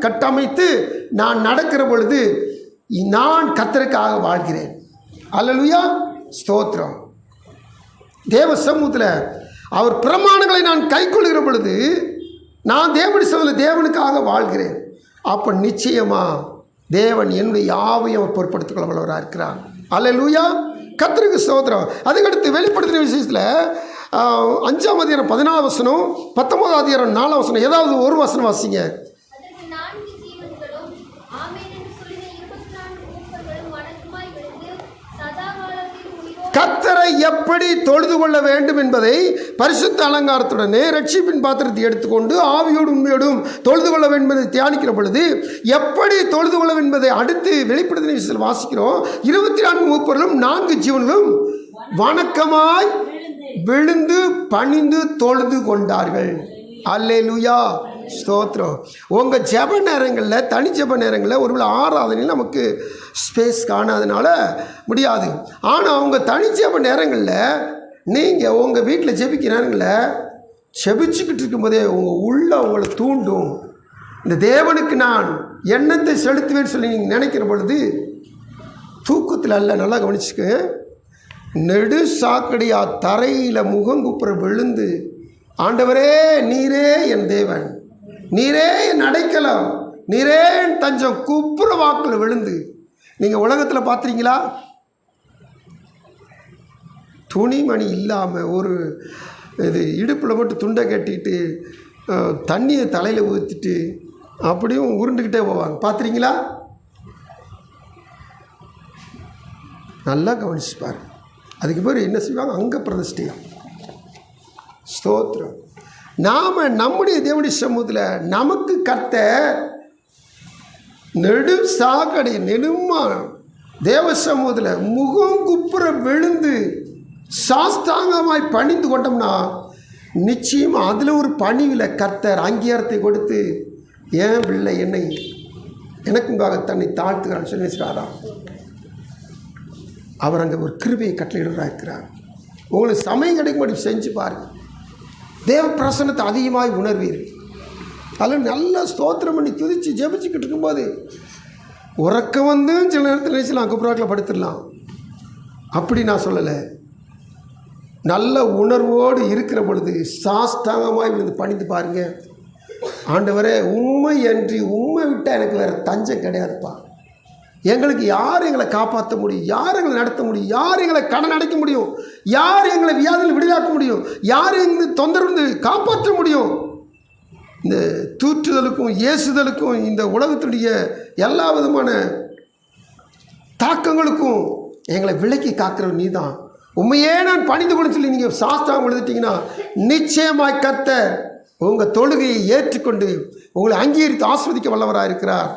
கட்டமைத்து நான் நடக்கிற பொழுது நான் கர்த்தருக்காக வாழ்கிறேன். அல்லேலூயா, ஸ்தோத்திரம். தேவ சமூகத்தில் அவர் பிரமாணங்களை நான் கைக்கொள்கிற பொழுது நான் தேவனுடைய சமூகத்தில் தேவனுக்காக வாழ்கிறேன். அப்போ நிச்சயமாக தேவன் என்னுடைய யாவையும் பொருட்படுத்திக் கொள்ள வல்லவராக இருக்கிறார். அல்லேலூயா, கர்த்தருக்கு ஸ்தோத்திரம். அதுக்கடுத்து வெளிப்படுத்தின விஷயத்தில் 5ஆம் அதிகாரம் 14 வசனம், 19ஆம் அதிகாரம் 4 வசனம், ஏதாவது ஒரு வசனம் வாசிங்க. கர்த்தரை எப்படி தொழுது கொள்ள வேண்டும் என்பதை பரிசுத்த அலங்காரத்துடனே ரட்சிப்பின் பாத்திரத்தை எடுத்துக்கொண்டு ஆவியோடு உண்மையோடும் தொழுது கொள்ள வேண்டும் என்பதை தியானிக்கிற பொழுது எப்படி தொழுது கொள்ள வேண்டும் என்பதை அடுத்து வெளிப்படுத்தின விஷயத்தில் வாசிக்கிறோம். 24 மூப்பர்களும் 4 ஜீவன்களும் வணக்கமாய் விழுந்து பணிந்து தொழுது கொண்டார்கள். அல்லேலூயா, ஸ்தோத்திரம். உங்கள் ஜெப நேரங்களில், தனி ஜெப நேரங்களில் ஒருவேளை ஆராதனையில் நமக்கு ஸ்பேஸ் காணாதனால முடியாது. ஆனால் உங்கள் தனி ஜெப நேரங்களில் நீங்கள் உங்கள் வீட்டில் ஜெபிக்கிற நேரங்களில் செபிச்சுக்கிட்டு இருக்கும்போதே உங்கள் உள்ள உங்களை தூண்டும். இந்த தேவனுக்கு நான் எண்ணத்தை செலுத்துவேன்னு சொல்லி நீங்கள் நினைக்கிற பொழுது தூக்கத்தில் அல்ல, நல்லா கவனிச்சுக்க, நெடு சாக்கடியா தரையில் முகங்குப்புற விழுந்து, ஆண்டவரே நீரே என் தேவன், நீரே என் அடைக்கலம், நீரே என் தஞ்சம், குப்புற வாக்கில் விழுந்து. நீங்கள் உலகத்தில் பார்த்துறீங்களா? துணிமணி இல்லாமல் ஒரு இது இடுப்பில் மட்டும் துண்டை கட்டிட்டு தண்ணியை தலையில் ஊற்றிட்டு அப்படியும் உருண்டுக்கிட்டே போவாங்க. பார்த்துறீங்களா? நல்லா கவனிச்சுப்பார். அதுக்கு பேர் என்ன செய்வாங்க? அங்க பிரதிஷ்டையா. ஸ்தோத்திரம். நாம் நம்முடைய தேவனுடைய சமூகத்தில் நமக்கு கர்த்தர் நெடும் சாக்கடை நெடுமா தேவ சமூகத்தில் முகம் குப்புற விழுந்து சாஸ்தாங்கமாய் பணிந்து கொண்டோம்னா நிச்சயமாக அதில் ஒரு பணிவில் கர்த்தர் அங்கீகாரத்தை கொடுத்து ஏன் பிள்ளை என்னை எனக்குங்காக தன்னை தாழ்த்துக்கிறான்னு சொல்லி நினைச்சாராம். அவர் அங்கே ஒரு கிருபையை கட்டளையிடுறா இருக்கிறார். உங்களுக்கு சமயம் கிடைக்கும்படி செஞ்சு பாருங்கள். தேவ பிரசன்னத்தை அதிகமாக உணர்வீர்கள். அதில் நல்லா ஸ்தோத்திரம் பண்ணி துதித்து ஜெபிச்சுக்கிட்டு இருக்கும்போது உறக்கம் வந்து சில நேரத்தில் நினைச்சலாம் குப்புறாக்கில் படுத்துடலாம். அப்படி நான் சொல்லலை. நல்ல உணர்வோடு இருக்கிற பொழுது சாஸ்தாங்கமாக விழுந்து பணிந்து பாருங்கள். ஆண்டவரே, உண்மை அன்றி உண்மை விட்டால் எனக்கு வேறு தஞ்சம் கிடையாதுப்பா. எங்களுக்கு யார் எங்களை காப்பாற்ற முடியும்? யார் எங்களை நடத்த முடியும்? யார் எங்களை கடன் அடைக்க முடியும்? யார் எங்களை வியாதியில் விடுதலாக்க முடியும்? யார் எங்களை தொந்தரவு காப்பாற்ற முடியும்? இந்த தூற்றுதலுக்கும் ஏசுதலுக்கும் இந்த உலகத்துடைய எல்லா விதமான தாக்கங்களுக்கும் எங்களை விலக்கி காக்கிறவர் நீ தான். உண்மையே நான் பணிந்து கொண்டு சொல்லி நீங்கள் சாஸ்திரம் எழுதிட்டீங்கன்னா நிச்சயமாய் கர்த்தர் உங்கள் தொழுகையை ஏற்றுக்கொண்டு உங்களை அங்கீகரித்து ஆஸ்வதிக்க வல்லவராக இருக்கிறார்.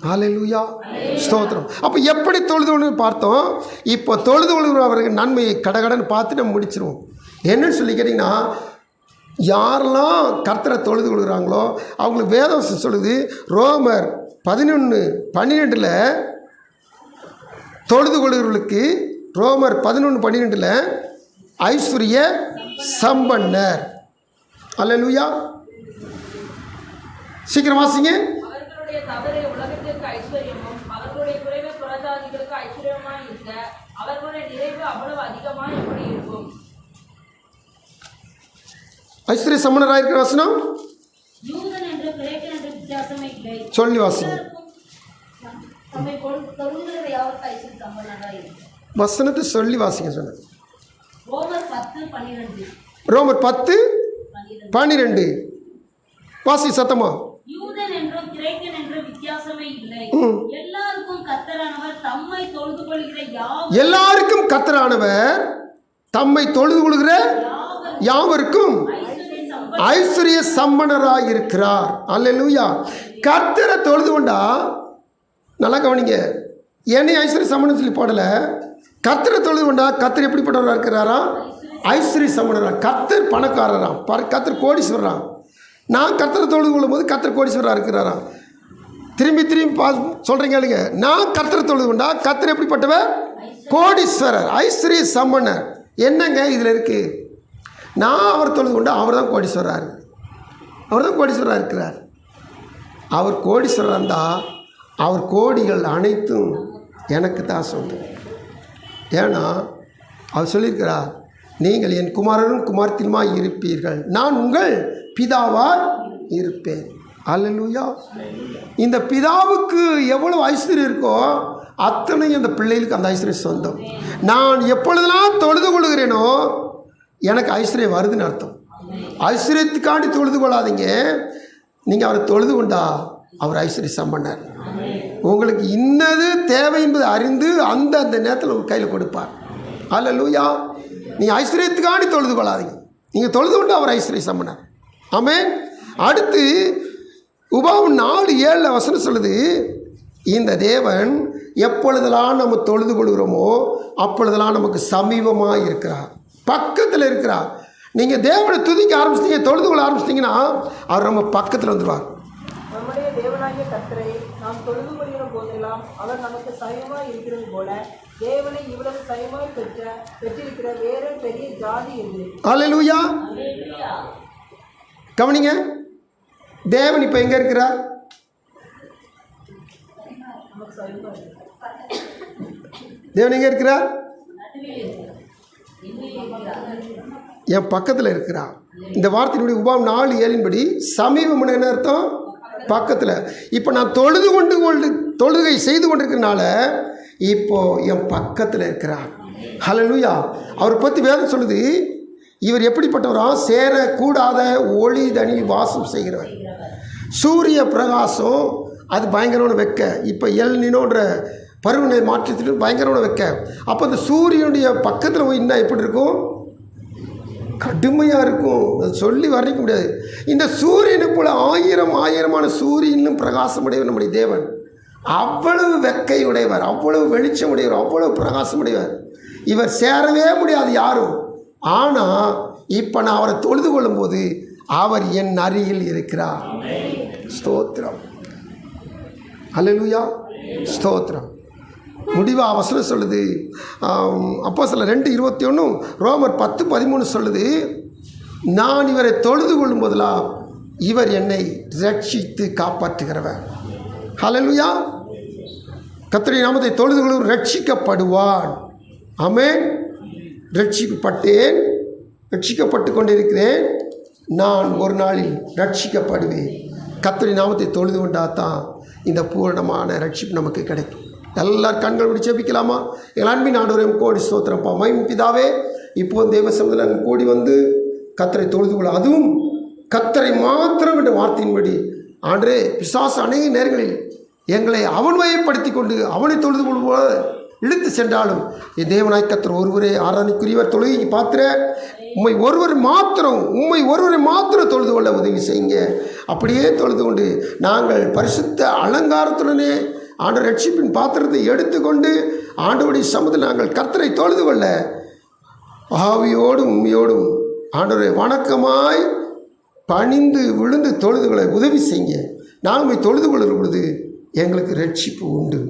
ஹல்லேலூயா, ஸ்தோத்திரம். அப்போ எப்படி தொழுது பார்த்தோம். இப்போ தொழுது கொள்கிறவர்கள் நன்மையை கடகடன்னு பார்த்து நம்ம முடிச்சிருவோம். என்னன்னு சொல்லி கேட்டிங்கன்னா, யாரெல்லாம் கர்த்தரை தொழுது கொள்கிறாங்களோ அவங்களுக்கு வேதவசம் சொல்லுது. ரோமர் 11:12 தொழுது கொள்கிறவர்களுக்கு ரோமர் 11:12 ஐஸ்வர்ய சம்பன்னர். அல்லேலூயா. சீக்கிரம் வாசிங்க. அவர்களுடைய தவறு உலகத்திற்கு ஐஸ்வர்யமும் அவர்களுடைய குறைவு புறஜாதிகளுக்கு ஐஸ்வர்யமாய் இருக்க அவர்களுடைய நிறைவு அவ்வளவு அதிகமாய் எப்படி இருக்கும்? ஐஸ்வர்ய சம்பனராக இருக்கிற வசனம் யூதன் என்று கிரேக்கன் என்று வித்தியாசமே இல்லை. சொல்லி வாசிங்க. தம்மை தொழுகிறவர் யாவருக்கும் ஐஸ்வர்ய சம்பன்னராய் இருக்கிறார். வசனத்தை சொல்லி வாசிங்க சொன்ன. ரோமர் 10:12. ரோமர் 10:12 வாசி சத்தமா. யூதன் என்றும் கிரேக்கன் என்றும் வித்தியாசமே இல்லை. எல்லாருக்கும் கர்த்தரானவர் தம்மை தொழுது கொள்கிற எல்லாருக்கும் கர்த்தரானவர் தம்மை தொழுது கொள்கிற யாவருக்கும் ஐஸ்வர்ய சம்பனராய் இருக்கிறார். அல்லேலூயா. கர்த்தரை தொழுது கொண்டா நல்லா கவனிங்க. என்னை ஐஸ்வர்ய சம்பனம் சொல்லி போடலை. கர்த்தரை தொழுது கொண்டா கர்த்தர் எப்படிப்பட்டவராக இருக்கிறாரா? ஐஸ்வர்ய சம்பனராக. கர்த்தர் பணக்காரராம். கர்த்தர் கோடீஸ்வரராம். நான் கர்த்தரை தொழுது கொள்ளும் போது கர்த்தர் கோடீஸ்வரராக இருக்கிறாராம். திரும்பி சொல்கிறீங்க இல்லைங்க. நான் கர்த்தரை தொழுது கொண்டா கர்த்தர் எப்படிப்பட்டவர்? கோடீஸ்வரர், ஐஸ்வர்ய சம்பனர். என்னங்க இதில் இருக்குது? நான் அவர் தொழுது கொண்டா அவர் தான் கோடீஸ்வரராக அவர் தான் கோடீஸ்வரராக இருக்கிறார். அவர் கோடீஸ்வரராக இருந்தால் அவர் கோடிகள் அனைத்தும் எனக்கு தான் சொந்தம். ஏன்னா அவர் சொல்லியிருக்கிறார், நீங்கள் என் குமாரரும் குமார்த்தியுமாய் இருப்பீர்கள், நான் உங்கள் பிதாவாய் இருப்பேன். அல்லேலூயா. இந்த பிதாவுக்கு எவ்வளவு ஐஸ்வர்யம் இருக்கோ அத்தனை அந்த பிள்ளைகளுக்கு அந்த ஐஸ்வர்யம் சொந்தம். நான் எப்பொழுதெல்லாம் தொழுது கொள்கிறேனோ எனக்கு ஐஸ்வர்யம் வருதுன்னு அர்த்தம். ஐஸ்வர்யத்துக்காண்டி தொழுது கொள்ளாதீங்க. நீங்கள் அவரை தொழுது கொண்டா அவர் ஐஸ்வர்ய சம்பன்னர். உங்களுக்கு இன்னது தேவை என்பது அறிந்து அந்த நேரத்தில் உங்கள் கையில் கொடுப்பார். அல்லேலூயா. நீங்கள் ஐஸ்வர்யத்துக்காண்டி தொழுது கொள்ளாதீங்க. நீங்கள் தொழுது கொண்டு அவர் ஐஸ்வர்ய சம்பன்னர். ஆமென். அடுத்து உபாகம் 4:7 வசனம் சொல்லுது, இந்த தேவன் எப்பொழுதெல்லாம் நம்ம தொழுது கொள்கிறோமோ அப்பொழுதெல்லாம் நமக்கு சமீபமாக இருக்கிறார், பக்கத்தில் இருக்கிறார். நீங்கள் தேவனை துதிக்க ஆரம்பிச்சிட்டீங்க, தொழுது கொள்ள ஆரம்பிச்சிட்டிங்கன்னா அவர் நம்ம பக்கத்தில் வந்துடுவார். நம்முடைய தேவனாகிய கர்த்தரை நாம் தொழுது கொள்கிற போதெல்லாம் அவர் நமக்கு சமயமாய் இருக்கிறது போல தேவனை இவ்வளவு சமயமாய் பெற்றிருக்கிற வேறு பெரிய ஜாதி என்று. அல்லேலூயா. கவனிங்க, தேவன் இப்போ எங்கே இருக்கிறார்? தேவன் எங்கே இருக்கிறார்? என் பக்கத்தில் இருக்கிறார். இந்த வார்த்தையினுடைய உபாகம் 4:7 சமீபம் என்ன அர்த்தம்? பக்கத்தில். இப்போ நான் தொழுகை செய்து கொண்டிருக்கிறனால இப்போ என் பக்கத்தில் இருக்கிறார். ஹல்லேலூயா. அவரை பற்றி வேதம் சொல்லுது, இவர் எப்படிப்பட்டவரா? சேரக்கூடாத ஒளி தனில் வாசம் செய்கிறவர். சூரிய பிரகாசம் அது பயங்கரமான வெக்க. இப்போ எல் நினோன்ற பருவநிலை மாற்றத்திற்கு பயங்கரமான வெக்க. அப்போ அந்த சூரியனுடைய பக்கத்தில் போய் என்ன எப்படி இருக்கும்? கடுமையாக இருக்கும். அது சொல்லி வர்ணிக்க முடியாது. இந்த சூரியனை போல் ஆயிரமான சூரியனும் பிரகாசமுடையவர் நம்முடைய தேவன். அவ்வளவு வெக்கை உடையவர், அவ்வளவு வெளிச்சம் உடையவர், அவ்வளவு பிரகாசம் உடையவர். இவர் சேரவே முடியாது யாரும். ஆனால் இப்போ நான் அவரை தொழுது கொள்ளும்போது அவர் என் அருகில் இருக்கிறார். ஸ்தோத்திரம், அல்லேலூயா, ஸ்தோத்திரம். முடிவா வசனம் சொல்லுது. அப்போஸ்தலர் 2:21, ரோமர் 10:13 சொல்லுது, நான் இவரை தொழுது கொள்ளும் போதெல்லாம் இவர் என்னை ரட்சித்து காப்பாற்றுகிறவர். அல்லேலூயா. கர்த்தருடைய நாமத்தை தொழுது கொள்ளும் ரட்சிக்கப்படுவான். ஆமென். ரட்சிக்கப்பட்டேன், ரட்சிக்கப்பட்டு கொண்டிருக்கிறேன், நான் ஒரு நாளில் ரட்சிக்கப்படுவேன். கர்த்தருடைய நாமத்தை தொழுது கொண்டாதான் இந்த பூரணமான ரட்சிப்பு நமக்கு கிடைக்கும். எல்லாரும் கண்கள் விட்டு ஜெபிக்கலாமா? எங்கள் அன்பின் ஆண்டவரே கோடி ஸ்தோத்திரப்பா. மகிமை பிதாவே, இப்போது தேவ சமூகத்தில் நாங்கள் கூடி வந்து கர்த்தரை தொழுது கொள்ள, அதுவும் கர்த்தரை மாத்திரம் என்ற வார்த்தையின்படி ஆண்டரே, பிசாசு அநேக நேரங்களில் எங்களை அவன் வயப்படுத்தி கொண்டு அவனை தொழுது கொள்வோம் இழுத்து சென்றாலும் என் தேவனாய் கர்த்தர் ஒருவரே ஆராதனைக்குரியவர். தொழுகைக்கு பாத்திர உம்மை ஒருவரை மாத்திரம் தொழுது கொள்ள உதவி செய்யுங்க. அப்படியே தொழுது கொண்டு நாங்கள் பரிசுத்த அலங்காரத்துடனே ஆண்டவர் ரட்சிப்பின் பாத்திரத்தை எடுத்துக்கொண்டு ஆண்டவருடைய சமூகத்தில் நாங்கள் கர்த்தரை தொழுது கொள்ள ஆவியோடும் உண்மையோடும் ஆண்டவரை வணக்கமாய் பணிந்து விழுந்து தொழுது கொள்ள உதவி செய்யுங்க. நாங்கள் போய் தொழுது கொள்ளும் பொழுது எங்களுக்கு ரட்சிப்பு உண்டு.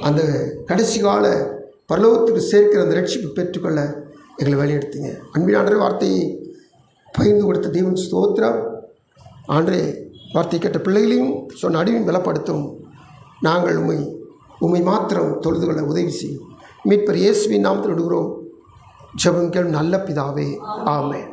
அந்த கடைசி கால பரலோகத்துக்கு சேர்க்கிற அந்த ரட்சிப்பு பெற்றுக்கொள்ள எங்களை வழியெடுத்துங்க. அன்பின் ஆண்டவரே, வார்த்தையை பகிர்ந்து கொடுத்த தேவன் ஸ்தோத்திரம். ஆண்டரே, வார்த்தை கேட்ட பிள்ளைகளையும் சொன்ன அடிவையும் பலப்படுத்தும். நாங்கள் உம்மை மாத்திரம் தொழுது கொள்ள உதவி செய்யும். மீட்பர் இயேசுவின் நாமத்தில் விடுகிறோம். ஜெபம் கேளும் நல்ல பிதாவே, ஆமென்.